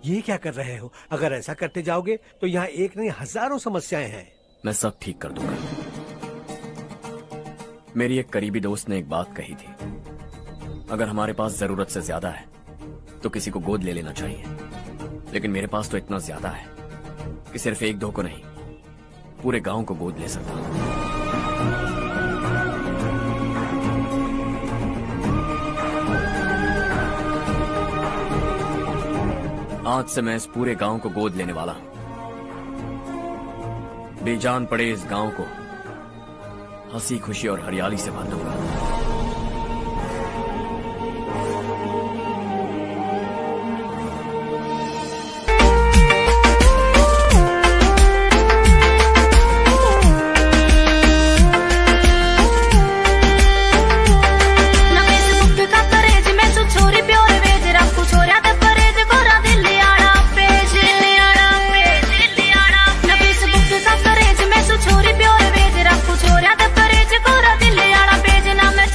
ये क्या कर रहे हो? अगर ऐसा करते जाओगे तो यहाँ एक नहीं हजारों समस्याएं हैं।
मैं सब ठीक कर दूंगा। मेरी एक करीबी दोस्त ने एक बात कही थी, अगर हमारे पास जरूरत से ज्यादा है तो किसी को गोद ले लेना चाहिए। लेकिन मेरे पास तो इतना ज्यादा है कि सिर्फ एक दो को नहीं, पूरे गांव को गोद ले सकता हूं। आज से मैं इस पूरे गांव को गोद लेने वाला हूं। बेजान पड़े इस गांव को हंसी खुशी और हरियाली से भर दूंगा।
छोरी प्योर वेज रखू छोरिया ते परेज कोरा दिल आड़ा पेज ना मैं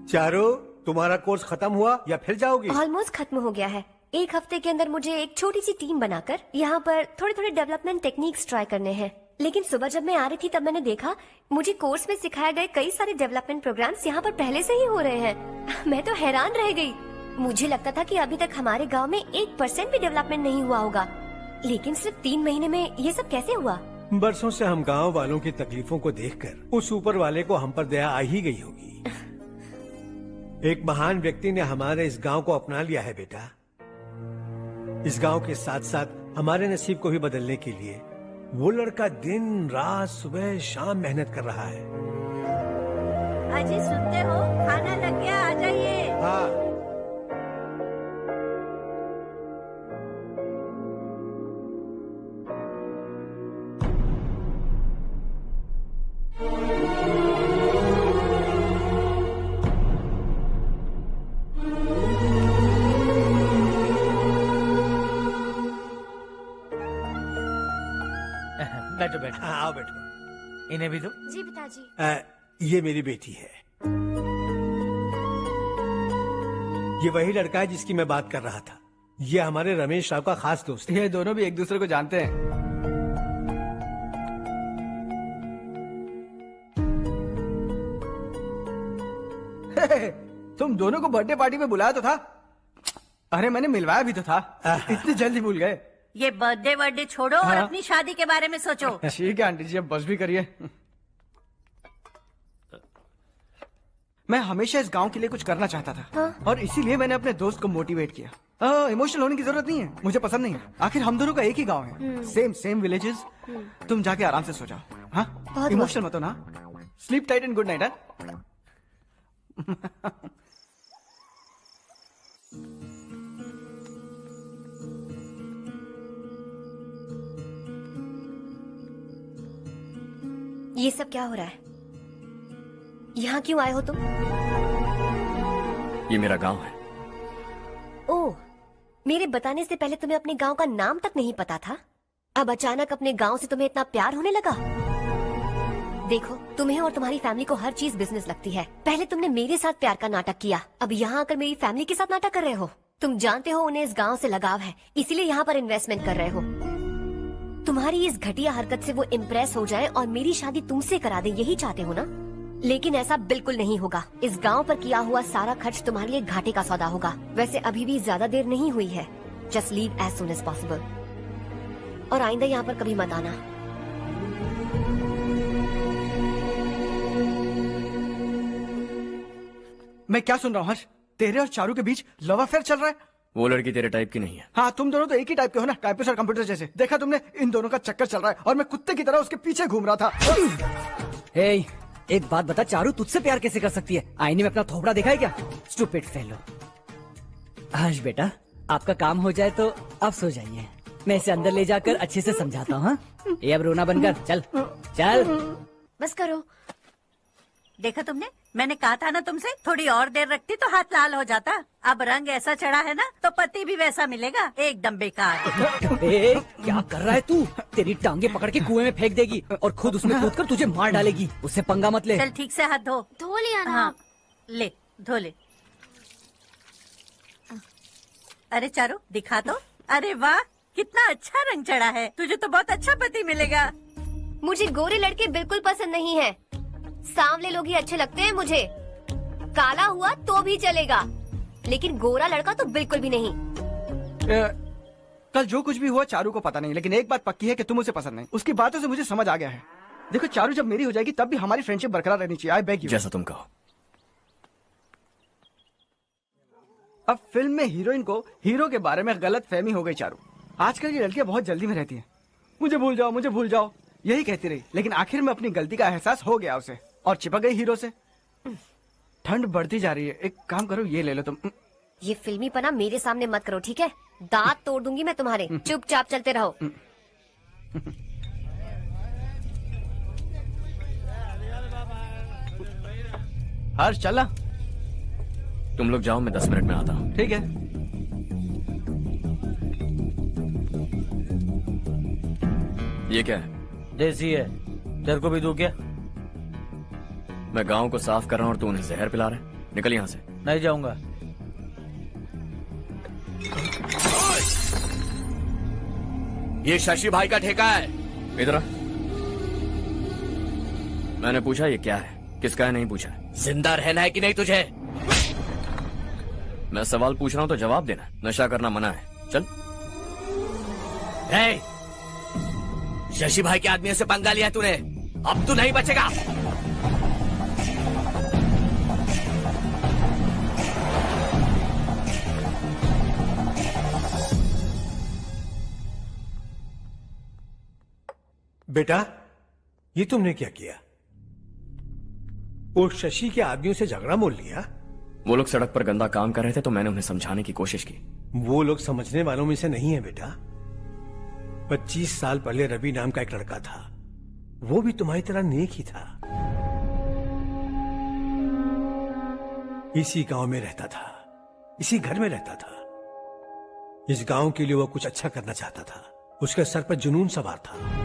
चारू, तुम्हारा कोर्स खत्म हुआ या फिर जाओगी?
ऑलमोस्ट खत्म हो गया है। एक हफ्ते के अंदर मुझे एक छोटी सी टीम बनाकर यहाँ पर थोड़े थोड़े डेवलपमेंट टेक्निक्स ट्राई करने हैं। लेकिन सुबह जब मैं आ रही थी तब मैंने देखा मुझे कोर्स में सिखाए गए कई सारे डेवलपमेंट प्रोग्राम्स यहाँ पर पहले से ही हो रहे हैं। मैं तो हैरान रह गई। मुझे लगता था कि अभी तक हमारे गांव में 1% भी डेवलपमेंट नहीं हुआ होगा, लेकिन सिर्फ 3 महीने में ये सब कैसे हुआ?
बरसों से हम गांव वालों की तकलीफों को देखकर उस ऊपर वाले को हम पर दया आ ही गई होगी। एक महान व्यक्ति ने हमारे इस गांव को अपना लिया है बेटा। इस गांव के साथ साथ हमारे नसीब को भी बदलने के लिए वो लड़का दिन रात सुबह शाम मेहनत कर रहा है।
अजी सुनते हो, खाना लग गया, आ जाइए।
हाँ।
बैठो बैठो।
आओ बैठो।
इन्हें भी दो।
जी पिताजी।
ये मेरी बेटी है। ये वही लड़का है जिसकी मैं बात कर रहा था। ये हमारे रमेश राव का खास दोस्त है।
ये दोनों भी एक दूसरे को जानते हैं। तुम दोनों को बर्थडे पार्टी में बुलाया तो था। अरे मैंने मिलवाया भी तो था। इतनी जल्दी भूल गए।
ये बर्थडे छोड़ो और
हाँ?
अपनी शादी के बारे में सोचो।
ठीक है आंटी जी, अब बस भी करिए। मैं हमेशा इस गांव के लिए कुछ करना चाहता था।
हाँ?
और इसीलिए मैंने अपने दोस्त को मोटिवेट किया। इमोशनल होने की जरूरत नहीं है, मुझे पसंद नहीं है। आखिर हम दोनों का एक ही गांव है, सेम विलेजेस। तुम जाके आराम से सो जाओ। हाँ, इमोशनल मत हो ना। Sleep tight and good night.
ये सब क्या हो रहा है? यहाँ क्यों आए हो तुम?
ये मेरा गांव है।
ओह, मेरे बताने से पहले तुम्हें अपने गांव का नाम तक नहीं पता था? अब अचानक अपने गांव से तुम्हें इतना प्यार होने लगा? देखो, तुम्हें और तुम्हारी फैमिली को हर चीज बिजनेस लगती है। पहले तुमने मेरे साथ प्यार का नाटक किया, अब यहाँ आकर मेरी फैमिली के साथ नाटक कर रहे हो। तुम जानते हो उन्हें इस गांव से लगाव है, इसीलिए यहाँ पर इन्वेस्टमेंट कर रहे हो। तुम्हारी इस घटिया हरकत से वो इम्प्रेस हो जाए और मेरी शादी तुमसे करा दे, यही चाहते हो ना? लेकिन ऐसा बिल्कुल नहीं होगा। इस गांव पर किया हुआ सारा खर्च तुम्हारे लिए घाटे का सौदा होगा। वैसे अभी भी ज्यादा देर नहीं हुई है। Just leave as soon as possible. और आइंदा यहाँ पर कभी मत आना।
मैं क्या सुन रहा हूँ हर्ष? तेरे और चारू के बीच लव अफेयर चल रहा है?
वो लड़की तेरे टाइप की नहीं है।
हाँ, तुम दोनों तो एक ही टाइप के हो ना, टाइपिस्ट और कंप्यूटर जैसे। देखा तुमने, इन दोनों का चक्कर चल रहा है और मैं कुत्ते की तरह उसके पीछे घूम रहा था।
हे, एक बात बता, चारू तुझसे प्यार कैसे कर सकती है? आईने में अपना थोपड़ा देखा है क्या? Stupid fellow. हर्ष बेटा, आपका काम हो जाए तो आप सो जाइए। मैं इसे अंदर ले जाकर अच्छे से समझाता हूँ। ये अब रोना बंद कर। चल चल
बस करो।
देखा तुमने, मैंने कहा था ना तुमसे, थोड़ी और देर रखती तो हाथ लाल हो जाता। अब रंग ऐसा चढ़ा है ना तो पति भी वैसा मिलेगा, एकदम बेकार।
ए, क्या कर रहा है तू? तेरी टांगे पकड़ के कुएं में फेंक देगी और खुद उसमें कूदकर तुझे मार डालेगी। उससे पंगा मत ले।
चल ठीक से हाथ धो।
धो लिया ना?
हाँ, ले धो ले। अरे चारू दिखा तो। अरे वाह, कितना अच्छा रंग चढ़ा है। तुझे तो बहुत अच्छा पति मिलेगा।
मुझे गोरे लड़के बिल्कुल पसंद नहीं है। सांवले लोग ही अच्छे लगते हैं मुझे। काला हुआ तो भी चलेगा, लेकिन गोरा लड़का तो बिल्कुल भी नहीं।
कल जो कुछ भी हुआ चारू को पता नहीं, लेकिन एक बात पक्की है कि तुम उसे पसंद नहीं। उसकी बातों से मुझे समझ आ गया है। देखो, चारू जब मेरी हो जाएगी तब भी हमारी फ्रेंडशिप बरकरार रहनी चाहिए। I beg you.
जैसा तुम कहो।
अब फिल्म में हीरोइन को हीरो के बारे में गलत फहमी हो गई चारू। आजकल की लड़कियां बहुत जल्दी में रहती हैं। मुझे भूल जाओ, मुझे भूल जाओ, यही कहती रही। लेकिन आखिर में अपनी गलती का एहसास हो गया उसे और चिपक गई हीरो से। ठंड बढ़ती जा रही है, एक काम करो, ये ले लो तुम।
ये फिल्मी पना मेरे सामने मत करो, ठीक है? दांत तोड़ दूंगी मैं तुम्हारे। चुपचाप चलते रहो।
हर्ष चलना।
तुम लोग जाओ, मैं 10 मिनट में आता हूँ।
ठीक है।
ये क्या है?
देसी है। तेरे को भी दूं क्या?
मैं गांव को साफ कर रहा हूँ और तू उन्हें जहर पिला रहा है। निकल यहाँ से।
नहीं जाऊंगा।
ये शशि भाई का ठेका है। इधर आ। मैंने पूछा ये क्या है, किसका है नहीं पूछा। जिंदा रहना है कि नहीं तुझे? मैं सवाल पूछ रहा हूं तो जवाब देना। नशा करना मना है। चल। हे, शशि भाई के आदमियों से पंगा लिया तूने, अब तू नहीं बचेगा।
बेटा, ये तुमने क्या किया? वो शशि के आदमियों से झगड़ा मोल लिया?
वो लोग सड़क पर गंदा काम कर रहे थे तो मैंने उन्हें समझाने की कोशिश की।
वो लोग समझने वालों में से नहीं है बेटा। 25 साल पहले रवि नाम का एक लड़का था, वो भी तुम्हारी तरह नेक ही था। इसी गांव में रहता था, इसी घर में रहता था। इस गांव के लिए वो कुछ अच्छा करना चाहता था। उसके सर पर जुनून सवार था।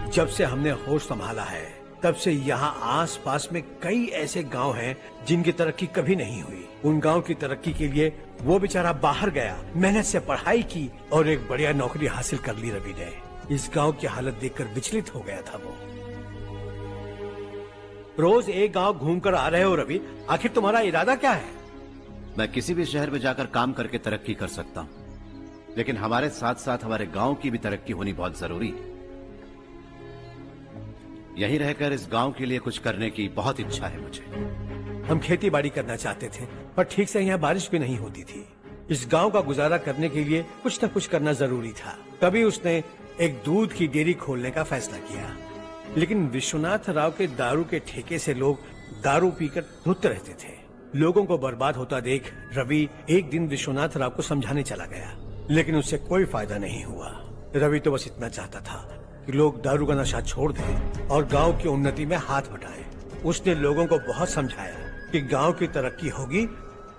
जब से हमने होश संभाला है तब से यहाँ आस पास में कई ऐसे गांव हैं जिनकी तरक्की कभी नहीं हुई। उन गांव की तरक्की के लिए वो बेचारा बाहर गया, मेहनत से पढ़ाई की और एक बढ़िया नौकरी हासिल कर ली रवि ने। इस गांव की हालत देखकर विचलित हो गया था वो। रोज एक गांव घूमकर आ रहे हो रवि, आखिर तुम्हारा इरादा क्या है?
मैं किसी भी शहर में जाकर काम करके तरक्की कर सकता हूँ, लेकिन हमारे साथ साथ हमारे गांव की भी तरक्की होनी बहुत जरूरी है। यहीं रहकर इस गांव के लिए कुछ करने की बहुत इच्छा है मुझे।
हम खेती बाड़ी करना चाहते थे, पर ठीक से यहाँ बारिश भी नहीं होती थी। इस गांव का गुजारा करने के लिए कुछ न कुछ करना जरूरी था। तभी उसने एक दूध की डेयरी खोलने का फैसला किया। लेकिन विश्वनाथ राव के दारू के ठेके से लोग दारू पीकर धुत रहते थे। लोगों को बर्बाद होता देख रवि एक दिन विश्वनाथ राव को समझाने चला गया, लेकिन उससे कोई फायदा नहीं हुआ। रवि तो बस इतना चाहता था कि लोग दारू का नशा छोड़ दें और गांव की उन्नति में हाथ बटाएं। उसने लोगों को बहुत समझाया कि गांव की तरक्की होगी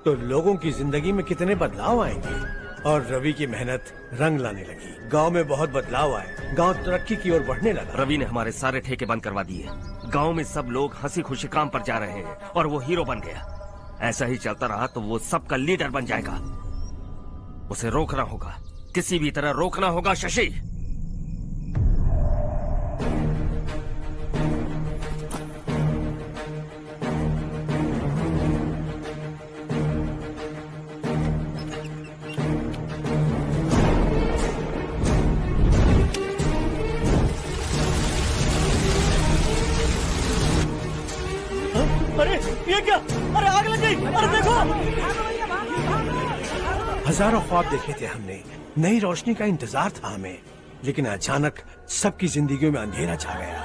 तो लोगों की जिंदगी में कितने बदलाव आएंगे, और रवि की मेहनत रंग लाने लगी। गांव में बहुत बदलाव आए, गांव तरक्की की ओर बढ़ने लगा।
रवि ने हमारे सारे ठेके बंद करवा दिए। गांव में सब लोग हंसी खुशी काम पर जा रहे हैं और वो हीरो बन गया। ऐसा ही चलता रहा तो वो सबका लीडर बन जाएगा। उसे रोकना होगा, किसी भी तरह रोकना होगा शशि।
अरे ये क्या? अरे आग लग गई! अरे देखो!
हजारों ख्वाब देखे थे हमने, नई रोशनी का इंतजार था हमें, लेकिन अचानक सबकी जिंदगियों में अंधेरा छा गया।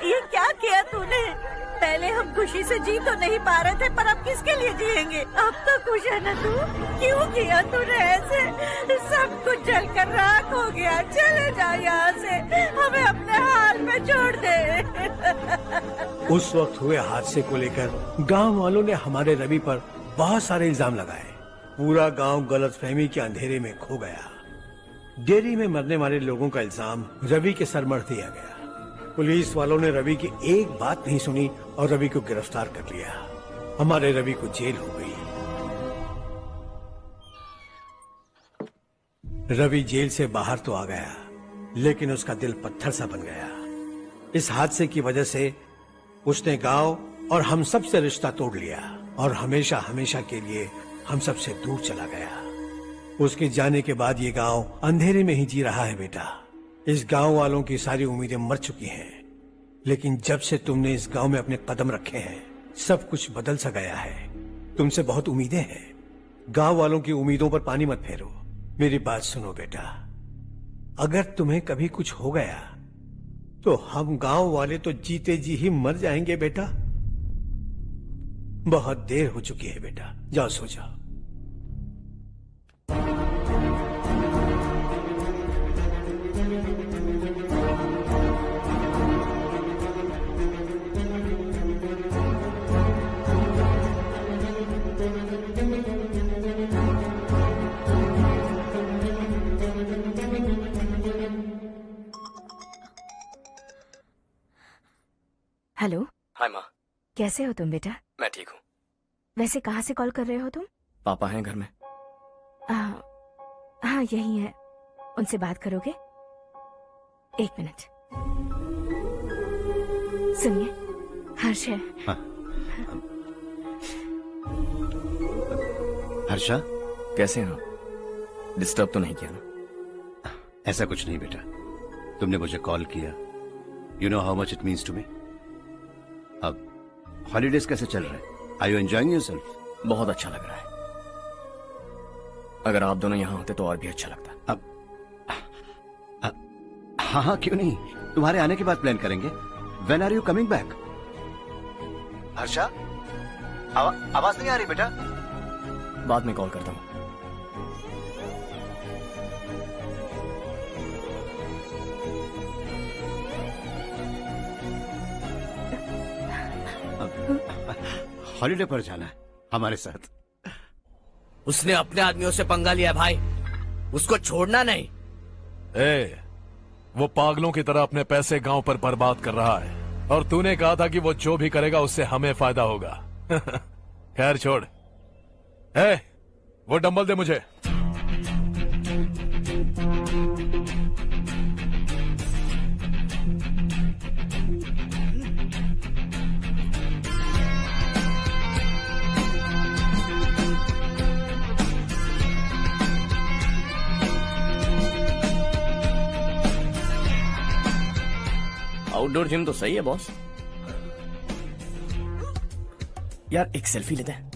ये क्या किया तूने? पहले हम खुशी से जी तो नहीं पा रहे थे, पर अब किसके लिए जिएंगे? अब तो खुश है ना तू? क्यों किया तूने ऐसे? सब कुछ जलकर राख हो गया। चले जा यहाँ से, हमें अपने हाल में छोड़ दे।
उस वक्त हुए हादसे को लेकर गांव वालों ने हमारे रवि पर बहुत सारे इल्जाम लगाए। पूरा गांव गलतफहमी के अंधेरे में खो गया। डेयरी में मरने वाले लोगों का इल्जाम रवि के सर मढ़ दिया गया। पुलिस वालों ने रवि की एक बात नहीं सुनी और रवि को गिरफ्तार कर लिया। हमारे रवि को जेल हो गई। रवि जेल से बाहर तो आ गया, लेकिन उसका दिल पत्थर सा बन गया। इस हादसे की वजह से उसने गांव और हम सब से रिश्ता तोड़ लिया और हमेशा हमेशा के लिए हम सब से दूर चला गया। उसके जाने के बाद ये गांव अंधेरे में ही जी रहा है बेटा। इस गांव वालों की सारी उम्मीदें मर चुकी हैं, लेकिन जब से तुमने इस गांव में अपने कदम रखे हैं सब कुछ बदल सा गया है। तुमसे बहुत उम्मीदें हैं। गांव वालों की उम्मीदों पर पानी मत फेरो। मेरी बात सुनो बेटा, अगर तुम्हें कभी कुछ हो गया तो हम गांव वाले तो जीते जी ही मर जाएंगे बेटा। बहुत देर हो चुकी है बेटा, जाओ सो जाओ।
कैसे हो तुम बेटा?
मैं ठीक हूँ।
वैसे कहाँ से कॉल कर रहे हो तुम?
पापा हैं घर में?
हाँ यही है। उनसे बात करोगे? 1 मिनट। सुनिए, हर्ष है।
हर्षा,
कैसे हैं आप? डिस्टर्ब तो नहीं किया ना?
ऐसा कुछ नहीं बेटा, तुमने मुझे कॉल किया। You know how much it means to me. अब हॉलीडेज कैसे चल रहे हैं? Are you enjoying yourself?
बहुत अच्छा लग रहा है। अगर आप दोनों यहाँ होते तो और भी अच्छा लगता।
अब हाँ, क्यों नहीं, तुम्हारे आने के बाद प्लान करेंगे। When are you coming back? Harsha, आवाज नहीं आ रही बेटा।
बाद में कॉल करता हूँ।
हॉलीडे पर जाना है हमारे साथ।
उसने अपने आदमियों से पंगा लिया भाई, उसको छोड़ना नहीं।
वो पागलों की तरह अपने पैसे गांव पर बर्बाद कर रहा है, और तूने कहा था कि वो जो भी करेगा उससे हमें फायदा होगा। खैर छोड़। वो डंबल दे मुझे।
आउटडोर जिम तो सही है बॉस। यार एक सेल्फी लेते हैं।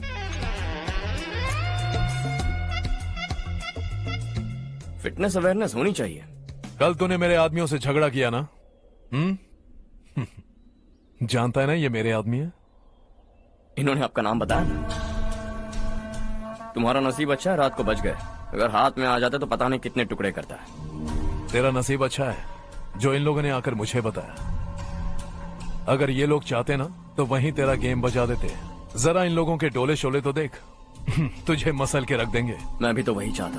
फिटनेस अवेयरनेस होनी चाहिए।
कल तूने मेरे आदमियों से झगड़ा किया ना? जानता है ना ये मेरे आदमी है।
इन्होंने आपका नाम बताया? तुम्हारा नसीब अच्छा है, रात को बच गए। अगर हाथ में आ जाते तो पता नहीं कितने टुकड़े करता है।
तेरा नसीब अच्छा है जो इन लोगों ने आकर मुझे बताया। अगर ये लोग चाहते ना तो वहीं तेरा गेम बजा देते। जरा इन लोगों के डोले शोले तो देख। तुझे मसल के रख देंगे।
मैं भी तो वही चाहता।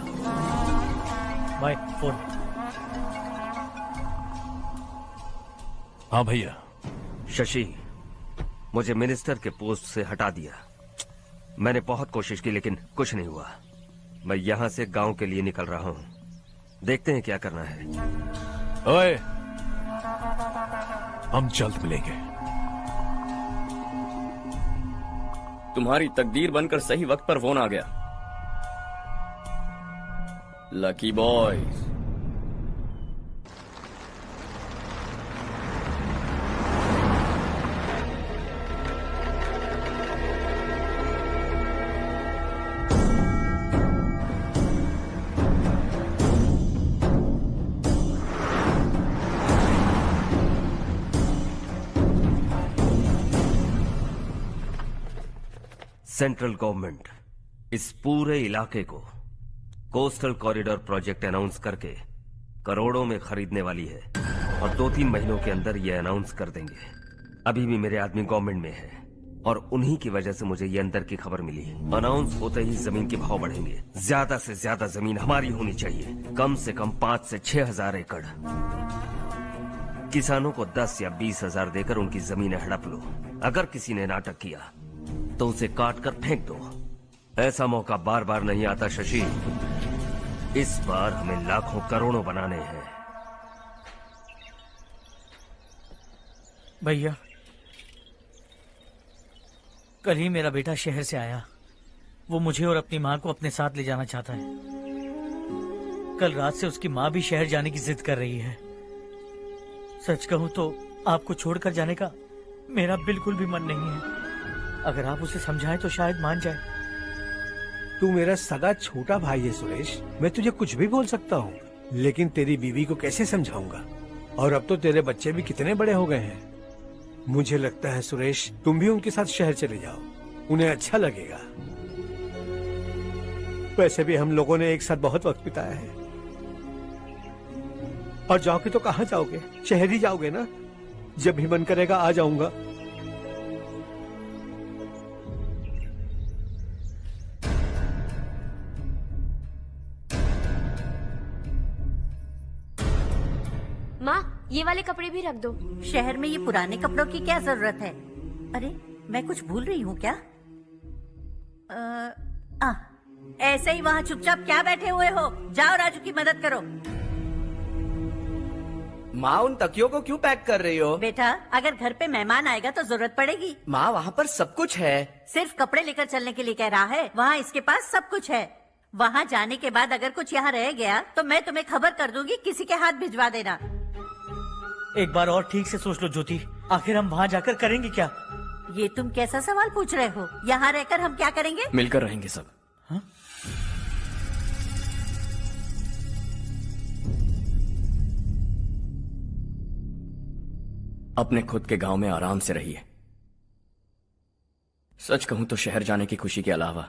भाई फोन।
हाँ भैया।
शशि, मुझे मिनिस्टर के पोस्ट से हटा दिया। मैंने बहुत कोशिश की लेकिन कुछ नहीं हुआ। मैं यहाँ से गांव के लिए निकल रहा हूँ। देखते हैं क्या करना है।
ओए, हम जल्द मिलेंगे।
तुम्हारी तकदीर बनकर सही वक्त पर फोन आ गया। Lucky boys.
सेंट्रल गवर्नमेंट इस पूरे इलाके को कोस्टल कॉरिडोर प्रोजेक्ट अनाउंस करके करोड़ों में खरीदने वाली है और 2-3 महीनों के अंदर ये अनाउंस कर देंगे। अभी भी मेरे आदमी गवर्नमेंट में है और उन्हीं की वजह से मुझे ये अंदर की खबर मिली। अनाउंस होते ही जमीन के भाव बढ़ेंगे। ज्यादा से ज्यादा जमीन हमारी होनी चाहिए, कम से कम 5 से 6 हजार एकड़। किसानों को 10 या 20 हजार देकर उनकी जमीनें हड़प लो। अगर किसी ने नाटक किया तो उसे काट कर फेंक दो। ऐसा मौका बार बार नहीं आता शशि। इस बार हमें लाखों करोड़ों बनाने हैं।
भैया, कल ही मेरा बेटा शहर से आया। वो मुझे और अपनी माँ को अपने साथ ले जाना चाहता है। कल रात से उसकी माँ भी शहर जाने की जिद कर रही है। सच कहूँ तो आपको छोड़कर जाने का मेरा बिल्कुल भी मन नहीं है। अगर आप उसे समझाएं तो शायद मान जाए।
तू मेरा सगा छोटा भाई है सुरेश, मैं तुझे कुछ भी बोल सकता हूँ, लेकिन तेरी बीवी को कैसे समझाऊंगा? और अब तो तेरे बच्चे भी कितने बड़े हो गए हैं। मुझे लगता है सुरेश, तुम भी उनके साथ शहर चले जाओ, उन्हें अच्छा लगेगा। वैसे भी हम लोगों ने एक साथ बहुत वक्त बिताया है। और जाओगे तो कहाँ जाओगे? शहर ही जाओगे ना? जब भी मन करेगा आ जाऊंगा।
माँ, ये वाले कपड़े भी रख दो।
शहर में ये पुराने कपड़ों की क्या जरूरत है? अरे मैं कुछ भूल रही हूँ क्या? ऐसे ही वहाँ चुपचाप क्या बैठे हुए हो? जाओ राजू की मदद करो।
माँ, उन तकियों को क्यों पैक कर रही हो?
बेटा, अगर घर पे मेहमान आएगा तो जरूरत पड़ेगी।
माँ, वहाँ पर सब कुछ है।
सिर्फ कपड़े लेकर चलने के लिए कह रहा है? वहाँ इसके पास सब कुछ है। वहाँ जाने के बाद अगर कुछ यहाँ रह गया तो मैं तुम्हें खबर कर दूंगी, किसी के हाथ भिजवा देना।
एक बार और ठीक से सोच लो ज्योति, आखिर हम वहाँ जाकर करेंगे क्या?
ये तुम कैसा सवाल पूछ रहे हो? यहाँ रहकर हम क्या करेंगे?
मिलकर रहेंगे सब।
हाँ?
अपने खुद के गांव में आराम से रहिए। सच कहूं तो शहर जाने की खुशी के अलावा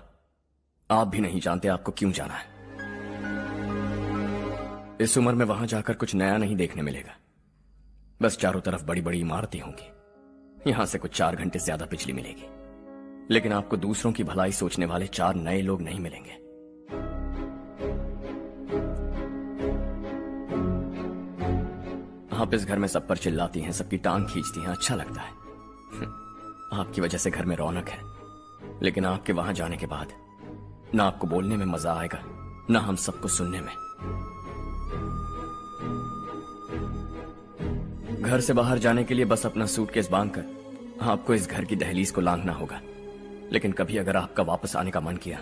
आप भी नहीं जानते आपको क्यों जाना है। इस उम्र में वहां जाकर कुछ नया नहीं देखने मिलेगा। बस चारों तरफ बड़ी बड़ी इमारतें होंगी, यहां से कुछ 4 घंटे ज्यादा बिजली मिलेगी, लेकिन आपको दूसरों की भलाई सोचने वाले 4 नए लोग नहीं मिलेंगे। आप इस घर में सब पर चिल्लाती हैं, सबकी टांग खींचती हैं, अच्छा लगता है। आपकी वजह से घर में रौनक है, लेकिन आपके वहां जाने के बाद ना आपको बोलने में मजा आएगा, ना हम सबको सुनने में। घर से बाहर जाने के लिए बस अपना सूटकेस बांधकर आपको इस घर की दहलीज को लांघना होगा, लेकिन कभी अगर आपका वापस आने का मन किया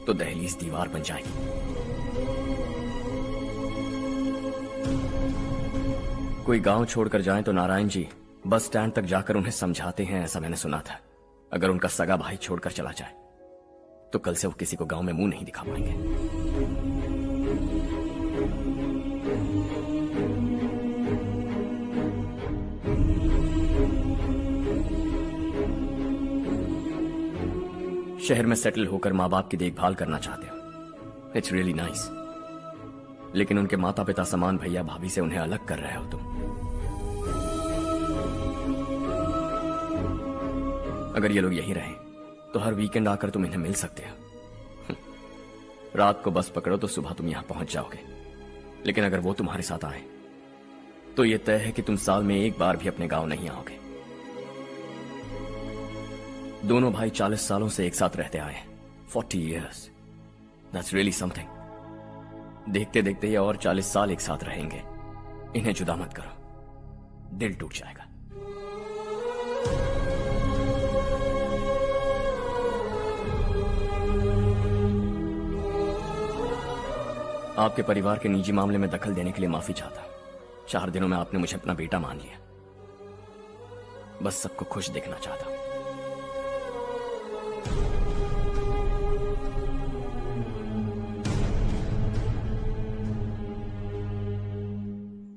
तो दहलीज दीवार बन जाएगी। कोई गांव छोड़कर जाए तो नारायण जी बस स्टैंड तक जाकर उन्हें समझाते हैं, ऐसा मैंने सुना था। अगर उनका सगा भाई छोड़कर चला जाए तो कल से वो किसी को गांव में मुंह नहीं दिखा पाएंगे। शहर में सेटल होकर माँ बाप की देखभाल करना चाहते हो, इट्स रियली नाइस, लेकिन उनके माता पिता समान भैया भाभी से उन्हें अलग कर रहे हो तुम। अगर ये लोग यहीं रहे तो हर वीकेंड आकर तुम इन्हें मिल सकते हो। रात को बस पकड़ो तो सुबह तुम यहां पहुंच जाओगे, लेकिन अगर वो तुम्हारे साथ आए तो ये तय है कि तुम साल में एक बार भी अपने गांव नहीं आओगे। दोनों भाई 40 सालों से एक साथ रहते आए, 40 years, that's really something। देखते देखते ये और 40 साल एक साथ रहेंगे। इन्हें जुदा मत करो, दिल टूट जाएगा। आपके परिवार के निजी मामले में दखल देने के लिए माफी चाहता। 4 दिनों में आपने मुझे अपना बेटा मान लिया। बस सबको खुश देखना चाहता।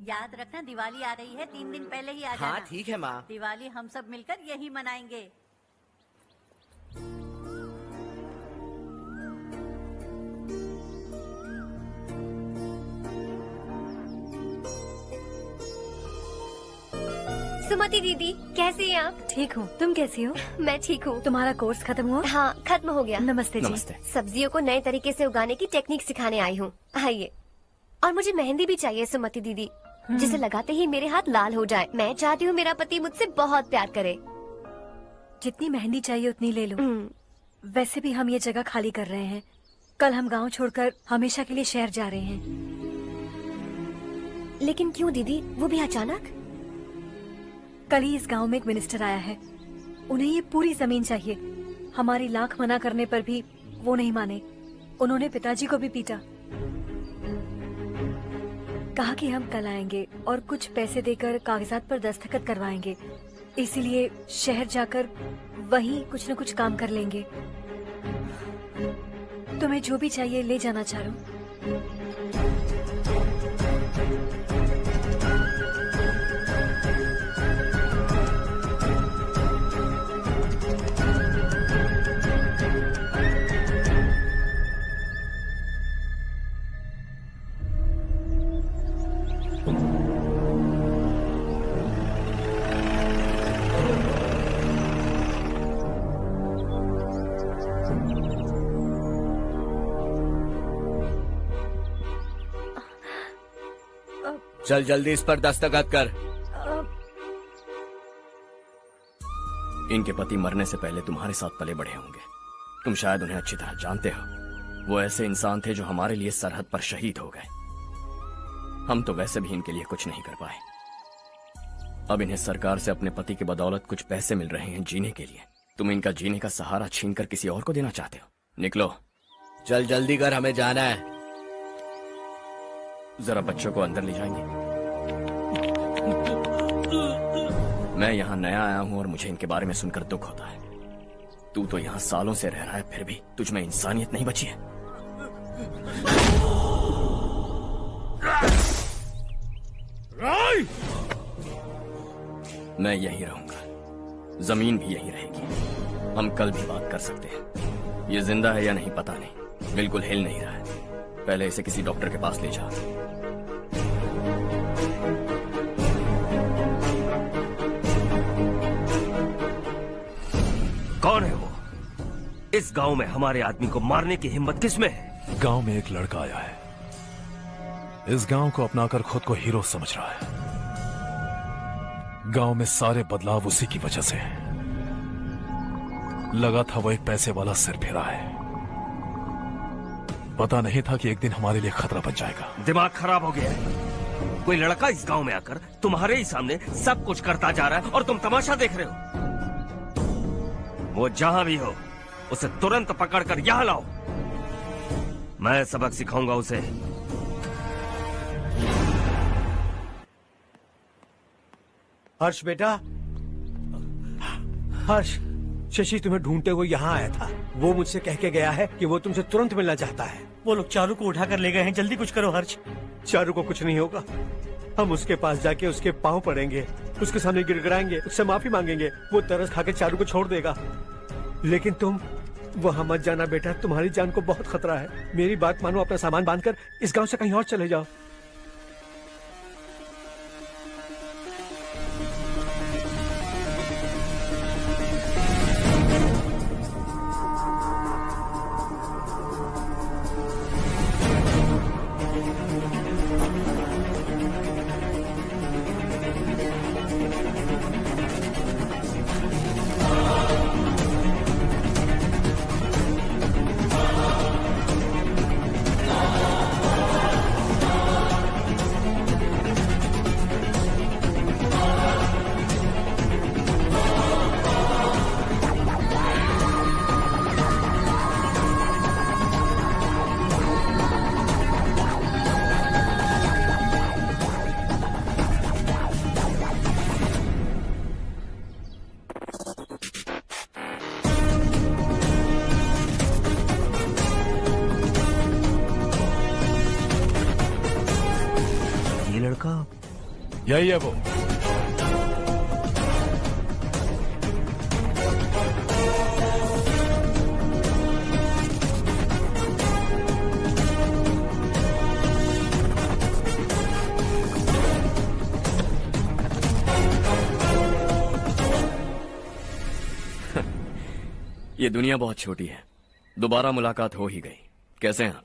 याद रखना, दिवाली आ रही है, 3 दिन पहले ही आ जाना।
हाँ ठीक है माँ।
दिवाली हम सब मिलकर यही मनाएंगे।
सुमति दीदी, कैसे हैं आप?
ठीक हूँ, तुम कैसी हो?
मैं ठीक हूँ।
तुम्हारा कोर्स खत्म हुआ?
हाँ, खत्म हो गया।
नमस्ते जी।
नमस्ते।
सब्जियों को नए तरीके से उगाने की टेक्निक सिखाने आई हूँ। आइए। और मुझे मेहंदी भी चाहिए सुमति दीदी, जिसे लगाते ही मेरे हाथ लाल हो जाए। मैं चाहती हूँ मेरा पति मुझसे बहुत प्यार करे।
जितनी मेहंदी चाहिए उतनी ले लो। वैसे भी हम ये जगह खाली कर रहे हैं। कल हम गांव छोड़कर हमेशा के लिए शहर जा रहे हैं।
लेकिन क्यों दीदी, वो भी अचानक?
कल ही इस गांव में एक मिनिस्टर आया है, उन्हें ये पूरी जमीन चाहिए। हमारी लाख मना करने पर भी वो नहीं माने। उन्होंने पिताजी को भी पीटा। कहा कि हम कल आएंगे और कुछ पैसे देकर कागजात पर दस्तखत करवाएंगे। इसीलिए शहर जाकर वहीं कुछ न कुछ काम कर लेंगे। तुम्हें जो भी चाहिए ले जाना चारो।
चल जल्दी इस पर दस्तखत कर।
इनके पति मरने से पहले तुम्हारे साथ पले बढ़े होंगे। तुम शायद उन्हें अच्छी तरह जानते हो। वो ऐसे इंसान थे जो हमारे लिए सरहद पर शहीद हो गए। हम तो वैसे भी इनके लिए कुछ नहीं कर पाए। अब इन्हें सरकार से अपने पति की बदौलत कुछ पैसे मिल रहे हैं जीने के लिए। तुम इनका जीने का सहारा छीनकर किसी और को देना चाहते हो। निकलो।
चल जल्दी कर, हमें जाना है।
जरा बच्चों को अंदर ले जाएंगे। मैं यहाँ नया आया हूँ और मुझे इनके बारे में सुनकर दुख होता है। तू तो यहाँ सालों से रह रहा है, फिर भी तुझ में इंसानियत नहीं बची है। मैं यहीं रहूंगा, जमीन भी यहीं रहेगी। हम कल भी बात कर सकते हैं। ये जिंदा है या नहीं पता नहीं, बिल्कुल हिल नहीं रहा है। पहले इसे किसी डॉक्टर के पास ले जा।
कौन है वो? इस गांव में हमारे आदमी को मारने की हिम्मत किसमें है?
गांव में एक लड़का आया है, इस गांव को अपनाकर खुद को हीरो समझ रहा है। गांव में सारे बदलाव उसी की वजह से है। लगा था वो एक पैसे वाला सिरफिरा है। पता नहीं था कि एक दिन हमारे लिए खतरा बन जाएगा।
दिमाग खराब हो गया है। कोई लड़का इस गांव में आकर तुम्हारे ही सामने सब कुछ करता जा रहा है और तुम तमाशा देख रहे हो। वो जहां भी हो उसे तुरंत पकड़कर यहां लाओ। मैं सबक सिखाऊंगा उसे।
हर्ष बेटा, हर्ष, शशि तुम्हें ढूंढते हुए यहाँ आया था। वो मुझसे कह के गया है कि वो तुमसे तुरंत मिलना चाहता है।
वो लोग चारू को उठाकर ले गए हैं, जल्दी कुछ करो हर्ष।
चारू को कुछ नहीं होगा। हम उसके पास जाके उसके पांव पड़ेंगे, उसके सामने गिड़गिड़ाएंगे, उससे माफी मांगेंगे। वो तरस खा के चारू को छोड़ देगा। लेकिन तुम वहां मत जाना बेटा, तुम्हारी जान को बहुत खतरा है। मेरी बात मानो, अपना सामान बांधकर इस गांव से कहीं और चले जाओ।
यही है वो।
ये दुनिया बहुत छोटी है। दोबारा मुलाकात हो ही गई। कैसे हैं आप?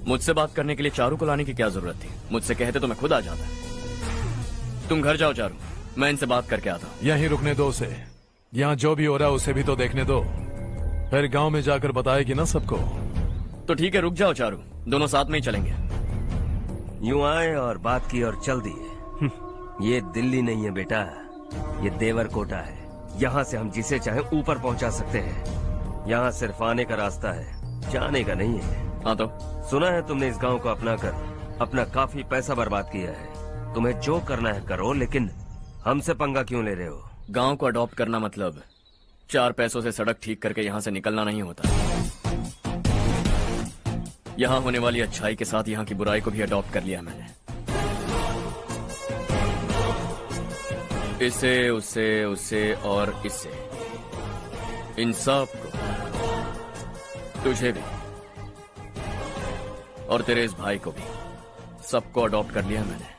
मुझसे बात करने के लिए चारू को लाने की क्या जरूरत थी? मुझसे कहते तो मैं खुद आ जाता। तुम घर जाओ चारू, मैं इनसे बात करके आता हूँ।
यहीं रुकने दो उसे। यहाँ जो भी हो रहा है उसे भी तो देखने दो, फिर गांव में जाकर बताएगी ना सबको।
तो ठीक है, रुक जाओ चारू, दोनों साथ में ही चलेंगे।
यूं आए और बात की और चल दिए। ये दिल्ली नहीं है बेटा, ये देवरकोटा है। यहाँ से हम जिसे चाहे ऊपर पहुँचा सकते हैं। यहाँ सिर्फ आने का रास्ता है, जाने का नहीं है।
हाँ तो
सुना है तुमने इस गांव को अपना कर अपना काफी पैसा बर्बाद किया है। तुम्हें जो करना है करो, लेकिन हमसे पंगा क्यों ले रहे हो?
गांव को अडॉप्ट करना मतलब 4 पैसों से सड़क ठीक करके यहाँ से निकलना नहीं होता। यहाँ होने वाली अच्छाई के साथ यहाँ की बुराई को भी अडॉप्ट कर लिया मैंने। इसे, उससे, उससे और इससे, इन सब को, तुझे भी और तेरे इस भाई को भी, सबको अडॉप्ट कर लिया मैंने।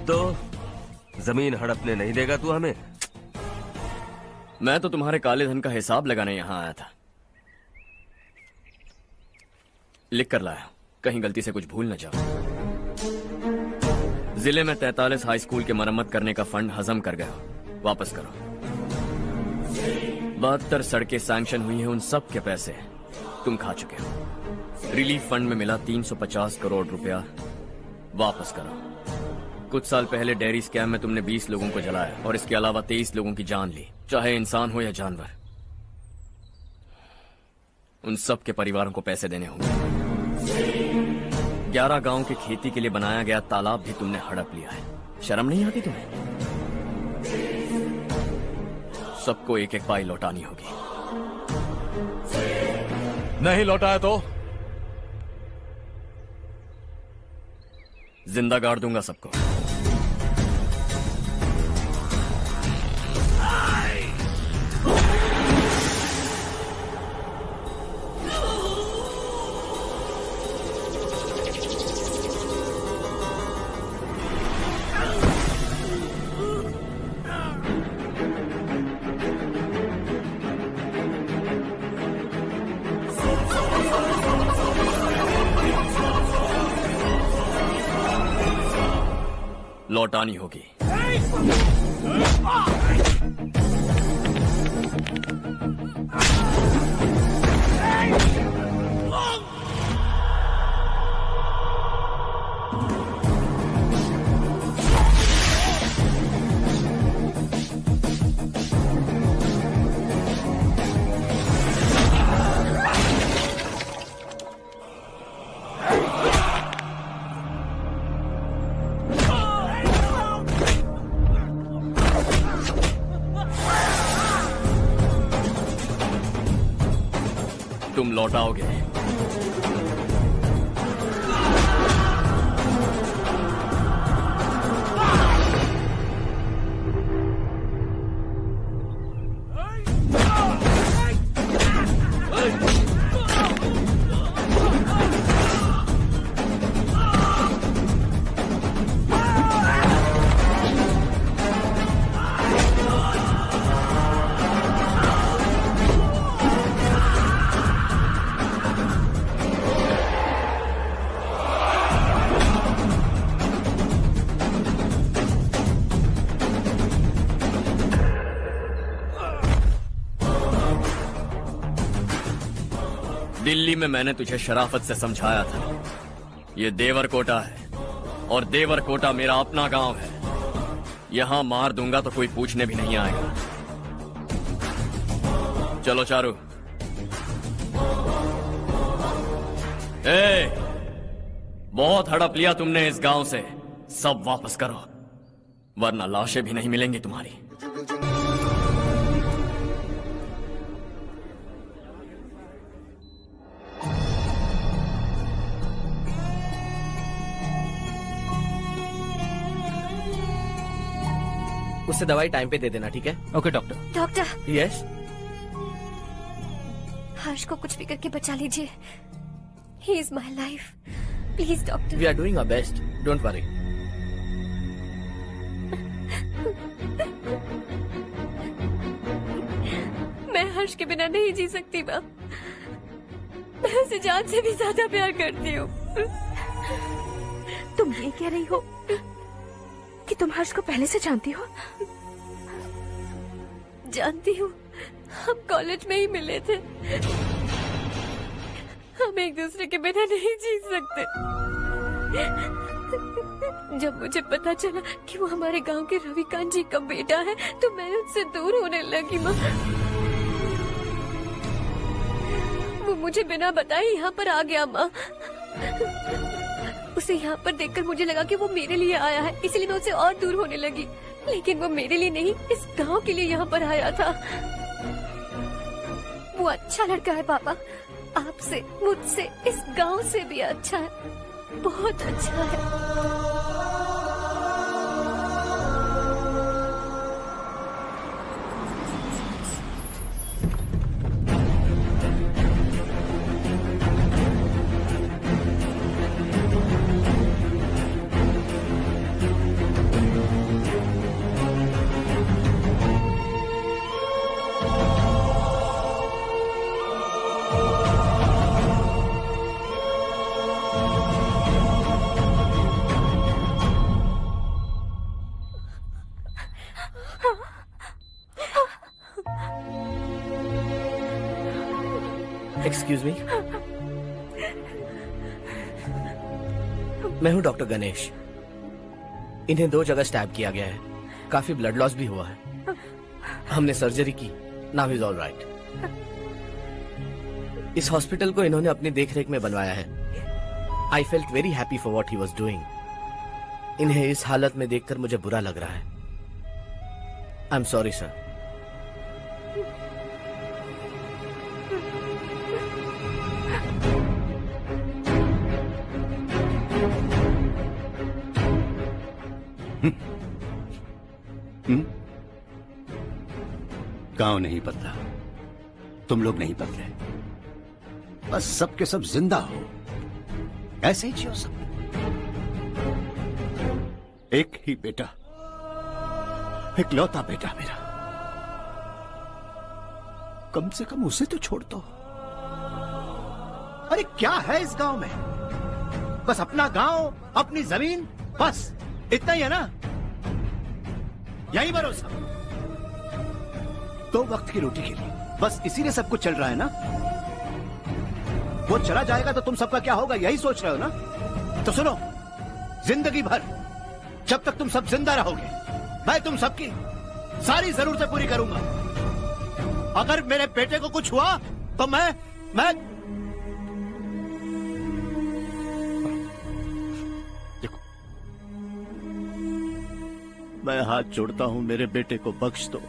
तो जमीन हड़पने नहीं देगा तू हमें?
मैं तो तुम्हारे काले धन का हिसाब लगाने यहां आया था। लिख कर लाया, कहीं गलती से कुछ भूल न जाओ। जिले में 43 हाई स्कूल के मरम्मत करने का फंड हजम कर गया। वापस करो। 72 सड़कें सैंक्शन हुई हैं, उन सब के पैसे तुम खा चुके हो। रिलीफ फंड में मिला 350 करोड़ रुपया, वापस करो। कुछ साल पहले डेयरी स्कैम में तुमने 20 लोगों को जलाया और इसके अलावा 23 लोगों की जान ली, चाहे इंसान हो या जानवर। उन सब के परिवारों को पैसे देने होंगे। 11 गांव की खेती के लिए बनाया गया तालाब भी तुमने हड़प लिया है। शर्म नहीं आती तुम्हें? सबको एक एक पाई लौटानी होगी।
नहीं लौटाया तो
जिंदा गाड़ दूंगा सबको। लौटानी होगी। तुम लौटाओगे। दिल्ली में मैंने तुझे शराफत से समझाया था, ये देवरकोटा है और देवरकोटा मेरा अपना गांव है। यहां मार दूंगा तो कोई पूछने भी नहीं आएगा। चलो चारू। बहुत हड़प लिया तुमने इस गांव से, सब वापस करो वरना लाशें भी नहीं मिलेंगी तुम्हारी।
उससे दवाई टाइम पे दे देना, ठीक है?
Okay doctor.
Doctor.
Yes.
Harsh को कुछ भी करके बचा लीजिए। He is my life, please doctor.
We are doing our best, don't worry.
मैं हर्ष के बिना नहीं जी सकती माँ। मैं उसे जान से भी ज्यादा प्यार करती हूँ।
तुम ये कह रही हो कि तुम हर्ष को पहले से जानती हो?
जानती हूँ, हम कॉलेज में ही मिले थे। हम एक दूसरे के बिना नहीं जी सकते। जब मुझे पता चला कि वो हमारे गांव के रविकांत जी का बेटा है तो मैं उससे दूर होने लगी माँ। वो मुझे बिना बताए यहाँ पर आ गया माँ। उसे यहाँ पर देखकर मुझे लगा कि वो मेरे लिए आया है, इसलिए मैं उससे और दूर होने लगी। लेकिन वो मेरे लिए नहीं, इस गांव के लिए यहाँ पर आया था। वो अच्छा लड़का है पापा, आपसे, मुझसे, इस गांव से भी अच्छा है, बहुत अच्छा है।
एक्सक्यूज मी, मैं हूं डॉक्टर गणेश। इन्हें 2 जगह स्टैब किया गया है, काफी ब्लड लॉस भी हुआ है। हमने सर्जरी की, नाउ इज ऑल राइट। इस हॉस्पिटल को इन्होंने अपनी देखरेख में बनवाया है। I felt very happy for what he was doing. इन्हें इस हालत में देखकर मुझे बुरा लग रहा है। I am sorry sir.
गांव नहीं बदला, तुम लोग नहीं बदले, बस सबके सब जिंदा हो, ऐसे ही जियो सब। एक ही बेटा, इकलौता बेटा मेरा, कम से कम उसे तो छोड़ दो। अरे क्या है इस गांव में? बस अपना गांव, अपनी जमीन, बस इतना ही है ना? यही भरोसा, 2 वक्त की रोटी के लिए, बस इसीलिए सब कुछ चल रहा है ना? वो चला जाएगा तो तुम सबका क्या होगा, यही सोच रहे हो ना? तो सुनो, जिंदगी भर जब तक तुम सब जिंदा रहोगे, मैं तुम सबकी सारी जरूरतें पूरी करूंगा। अगर मेरे बेटे को कुछ हुआ तो मैं देखो, मैं हाथ जोड़ता हूं, मेरे बेटे को बख्श दो।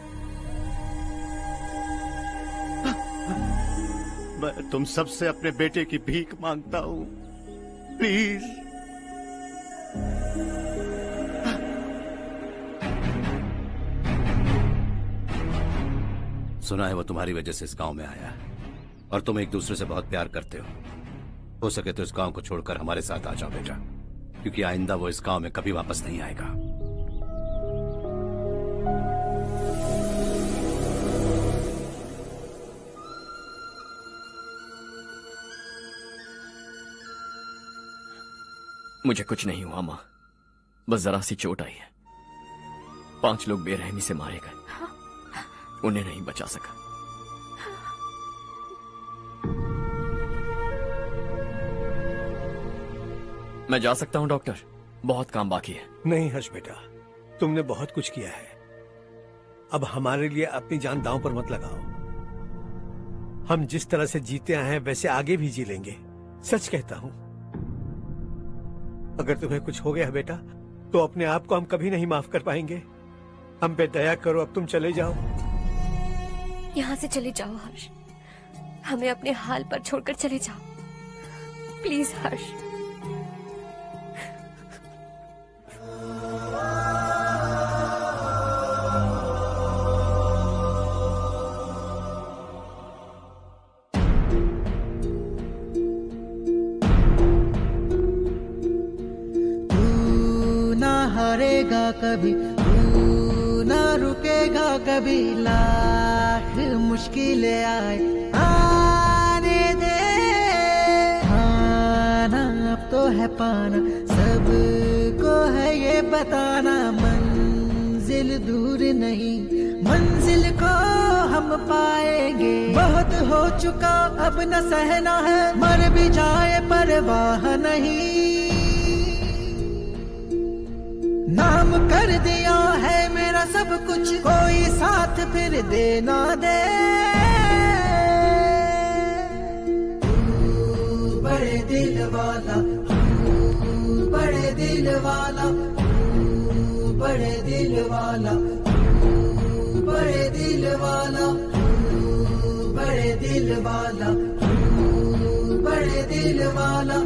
मैं तुम सबसे अपने बेटे की भीख मांगता हूं, प्लीज। सुना है वो तुम्हारी वजह से इस गांव में आया है और तुम एक दूसरे से बहुत प्यार करते हो सके तो इस गांव को छोड़कर हमारे साथ आ जाओ बेटा, क्योंकि आइंदा वो इस गांव में कभी वापस नहीं आएगा।
मुझे कुछ नहीं हुआ माँ, बस जरा सी चोट आई है। 5 लोग बेरहमी से मारे गए, उन्हें नहीं बचा सका। मैं जा सकता हूं डॉक्टर, बहुत काम बाकी है।
नहीं हर्ष बेटा, तुमने बहुत कुछ किया है, अब हमारे लिए अपनी जान दांव पर मत लगाओ। हम जिस तरह से जीते आए हैं वैसे आगे भी जी लेंगे, सच कहता हूं। अगर तुम्हें कुछ हो गया बेटा तो अपने आप को हम कभी नहीं माफ कर पाएंगे। हम पे दया करो, अब तुम चले जाओ।
यहाँ से चले जाओ हर्ष, हमें अपने हाल पर छोड़कर चले जाओ, प्लीज हर्ष।
हारेगा कभी, तू ना रुकेगा कभी, लाख मुश्किलें आए आने दे। खाना अब तो है पाना, सबको है ये बताना, मंजिल दूर नहीं, मंजिल को हम पाएंगे। बहुत हो चुका अब न सहना है, मर भी जाए परवाह नहीं। नाम कर दिया है मेरा सब कुछ, कोई साथ फिर देना दे। तू बड़े दिल वाला, तू बड़े दिल वाला, तू बड़े दिल वाला, तू बड़े दिल वाला, तू बड़े दिल वाला, तू बड़े दिल वाला,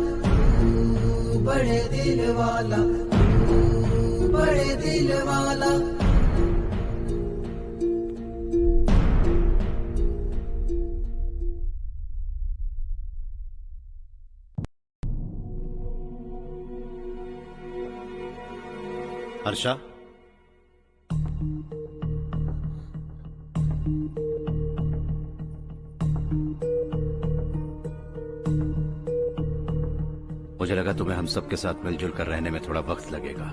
तू बड़े दिल वाला, बड़े दिल वाला।
हर्षा, मुझे लगा तुम्हें हम सबके साथ मिलजुल कर रहने में थोड़ा वक्त लगेगा,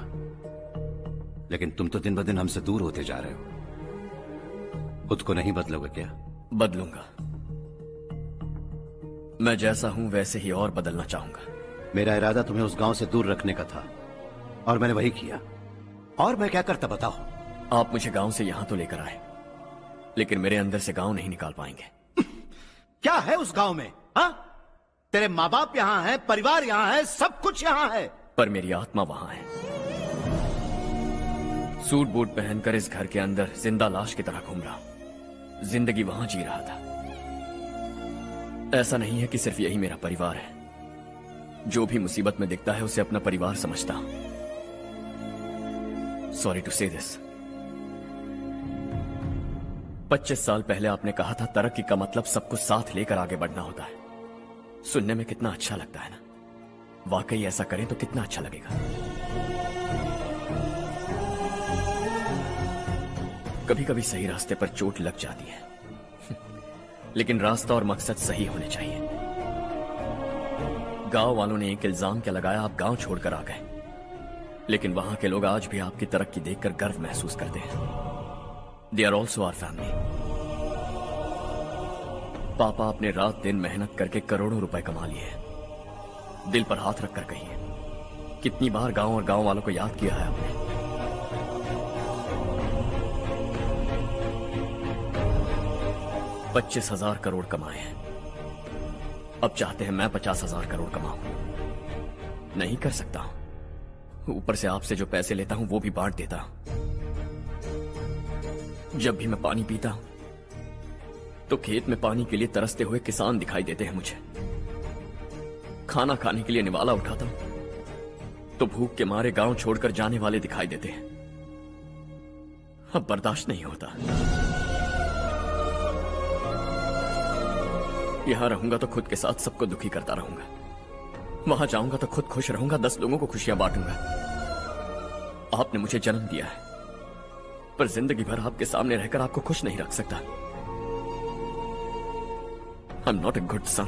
लेकिन तुम तो दिन ब दिन हमसे दूर होते जा रहे हो। खुद को नहीं बदलोगे क्या?
बदलूंगा, मैं जैसा हूं वैसे ही और बदलना चाहूंगा।
मेरा इरादा तुम्हें उस गांव से दूर रखने का था और मैंने वही किया। और मैं क्या करता बताओ?
आप मुझे गांव से यहां तो लेकर आए, लेकिन मेरे अंदर से गांव नहीं निकाल पाएंगे।
क्या है उस गांव में? हाँ, तेरे माँ बाप यहाँ है, परिवार यहाँ है, सब कुछ यहाँ है,
पर मेरी आत्मा वहां है। सूट बूट पहनकर इस घर के अंदर जिंदा लाश की तरह घूम रहा हूं। जिंदगी वहां जी रहा था। ऐसा नहीं है कि सिर्फ यही मेरा परिवार है। जो भी मुसीबत में दिखता है उसे अपना परिवार समझता हूं। सॉरी टू से दिस। 25 साल पहले आपने कहा था तरक्की का मतलब सबको साथ लेकर आगे बढ़ना होता है। सुनने में कितना अच्छा लगता है ना? वाकई ऐसा करें तो कितना अच्छा लगेगा। कभी कभी सही रास्ते पर चोट लग जाती है, लेकिन रास्ता और मकसद सही होने चाहिए। गांव वालों ने एक इल्जाम क्या लगाया, आप गांव छोड़कर आ गए, लेकिन वहां के लोग आज भी आपकी तरक्की देखकर गर्व महसूस करते हैं। They are also our family. पापा आपने रात दिन मेहनत करके करोड़ों रुपए कमा लिए। दिल पर हाथ रखकर कहिए, कितनी बार गांव और गांव वालों को याद किया है आपने? $25,000 करोड़ कमाए हैं। अब चाहते हैं मैं 50,000 करोड़ कमाऊं। नहीं कर सकता हूं। ऊपर से आपसे जो पैसे लेता हूं वो भी बांट देता हूं। जब भी मैं पानी पीता हूं तो खेत में पानी के लिए तरसते हुए किसान दिखाई देते हैं मुझे। खाना खाने के लिए निवाला उठाता हूं तो भूख के मारे गांव छोड़कर जाने वाले दिखाई देते हैं। अब बर्दाश्त नहीं होता। यहां रहूंगा तो खुद के साथ सबको दुखी करता रहूंगा। वहां जाऊंगा तो खुद खुश रहूंगा, 10 लोगों को खुशियां बांटूंगा। आपने मुझे जन्म दिया है, पर जिंदगी भर आपके सामने रहकर आपको खुश नहीं रख सकता। I am not a good son.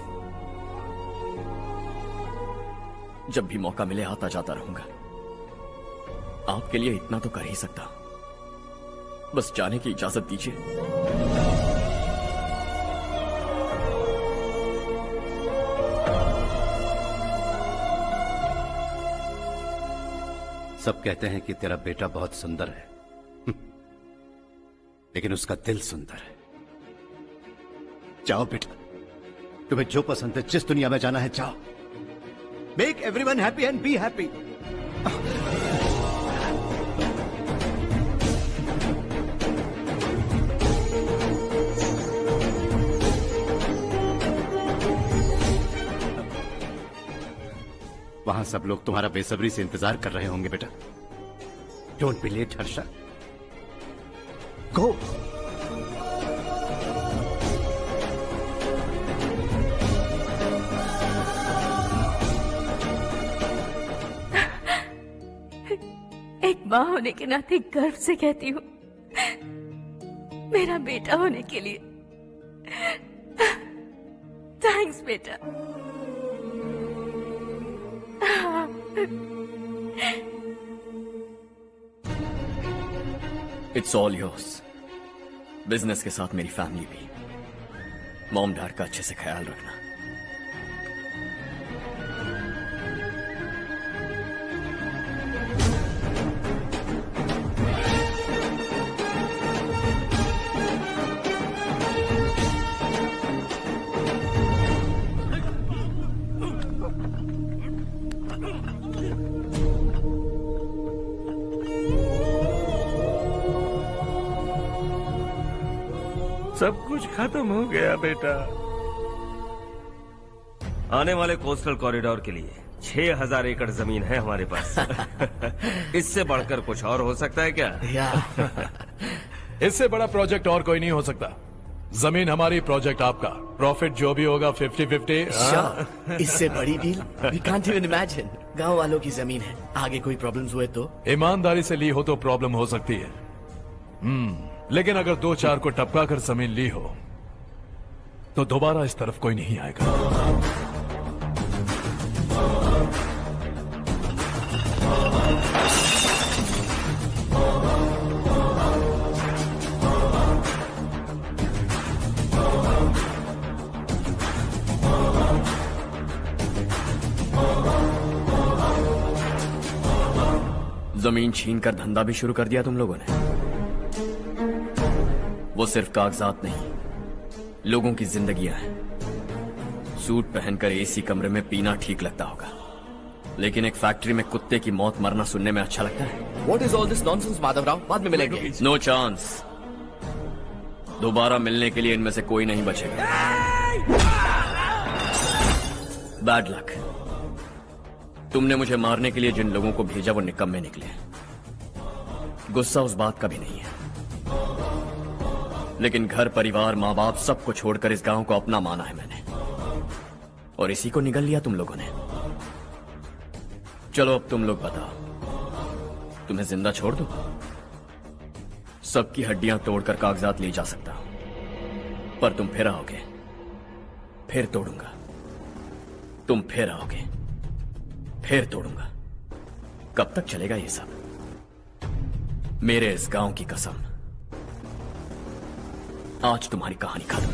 जब भी मौका मिले आता जाता रहूंगा। आपके लिए इतना तो कर ही सकता हूं। बस जाने की इजाजत दीजिए।
सब कहते हैं कि तेरा बेटा बहुत सुंदर है, लेकिन उसका दिल सुंदर है। जाओ बेटा, तुम्हें जो पसंद है, जिस दुनिया में जाना है जाओ। Make everyone happy and be happy. वहां सब लोग तुम्हारा बेसब्री से इंतजार कर रहे होंगे बेटा। डोंट बी लेट हर्षा, गो।
एक माँ होने के नाते गर्व से कहती हूँ, मेरा बेटा होने के लिए थैंक्स बेटा।
It's all yours. बिजनेस के साथ मेरी फैमिली भी। मॉम डैड का अच्छे से ख्याल रखना।
सब कुछ खत्म हो गया बेटा। आने वाले कोस्टल कॉरिडोर के लिए 6,000 एकड़ जमीन है हमारे पास। इससे बढ़कर कुछ और हो सकता है क्या?
इससे बड़ा प्रोजेक्ट और कोई नहीं हो सकता। जमीन हमारी, प्रोजेक्ट आपका। प्रॉफिट जो भी होगा 50-50।
इससे बड़ी deal we can't even imagine. गांव वालों की जमीन है, आगे कोई प्रॉब्लम्स हुए तो?
ईमानदारी से ली हो तो प्रॉब्लम हो सकती है, लेकिन अगर 2-4 को टपका कर जमीन ली हो तो दोबारा इस तरफ कोई नहीं आएगा।
जमीन छीन कर धंधा भी शुरू कर दिया तुम लोगों ने। वो सिर्फ कागजात नहीं, लोगों की जिंदगियां हैं। सूट पहनकर एसी कमरे में पीना ठीक लगता होगा, लेकिन एक फैक्ट्री में कुत्ते की मौत मरना सुनने में अच्छा लगता है।
What is all this nonsense, Madhavrao? बाद में मिलेंगे।
No chance. दोबारा मिलने के लिए इनमें से कोई नहीं बचेगा। Bad luck. तुमने मुझे मारने के लिए जिन लोगों को भेजा वो निकम्मे निकले। गुस्सा उस बात का भी नहीं है, लेकिन घर परिवार माँ बाप सबको छोड़कर इस गांव को अपना माना है मैंने, और इसी को निगल लिया तुम लोगों ने। चलो अब तुम लोग बताओ, तुम्हें जिंदा छोड़ दूं? सबकी हड्डियां तोड़कर कागजात ले जा सकता हूं, पर तुम फिर आओगे, फिर तोड़ूंगा। तुम फिर आओगे, फिर तोड़ूंगा। कब तक चलेगा ये सब? मेरे इस गांव की कसम, आज तुम्हारी कहानी खत्म।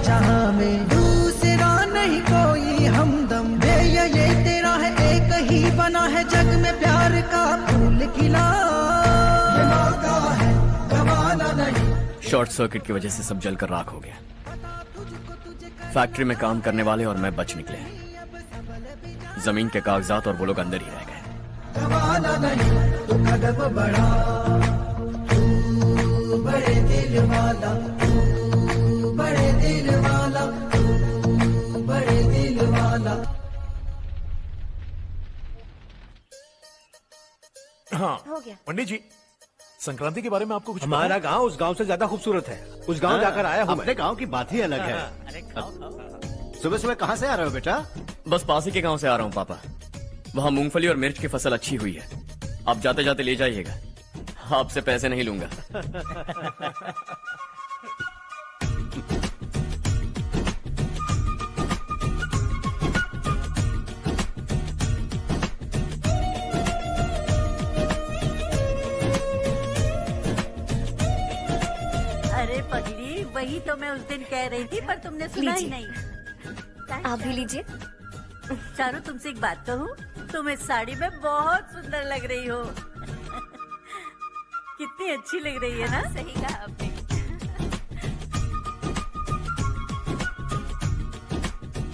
जहां में दूसरा नहीं कोई हमदम। ये तेरा है, एक ही बना है जग में प्यार का फूल खिला। ये मौका है गवाना नहीं।
शॉर्ट सर्किट की वजह से सब जलकर राख हो गया। फैक्ट्री में काम करने वाले और मैं बच निकले। जमीन के कागजात और वो लोग अंदर ही रह गए।
गवाना नहीं तो कदम बढ़ा, तू बड़े दिल वाला, तू बड़े दिल वाला, तू बड़े दिल वाला।
हाँ
हो गया।
पंडित जी, संक्रांति के बारे में आपको कुछ
हमारा गांव उस गांव से ज्यादा खूबसूरत है। उस गांव जाकर आया हूँ।
अपने गांव की बात ही अलग है। सुबह सुबह कहाँ से आ रहे हो बेटा?
बस पास ही के गांव से आ रहा हूँ पापा। वहाँ मूंगफली और मिर्च की फसल अच्छी हुई है। आप जाते जाते ले जाइएगा। आपसे पैसे नहीं लूंगा।
अरे पगली, वही तो मैं उस दिन कह रही थी पर तुमने सुना ही नहीं।
आप भी लीजिए।
चारू, तुमसे एक बात कहूँ, तुम इस साड़ी में बहुत सुंदर लग रही हो। कितनी अच्छी लग रही है ना?
सही कहा आपने।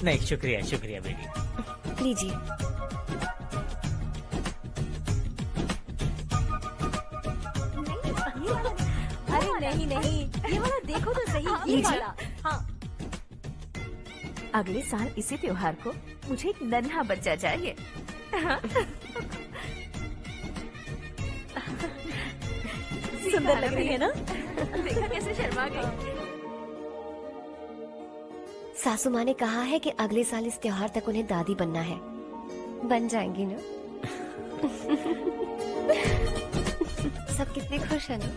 नहीं, शुक्रिया शुक्रिया बेटी।
लीजिए।
अरे नहीं नहीं, ये वाला देखो तो सही, ये वाला। हाँ। अगले साल इसी त्योहार को मुझे एक नन्हा बच्चा चाहिए।
सुंदर लग रही है ना?
देखा कैसे शर्मा गई।
सासू माँ ने कहा है कि अगले साल इस त्योहार तक उन्हें दादी बनना है। बन जाएंगी ना? सब कितने खुश हैं ना?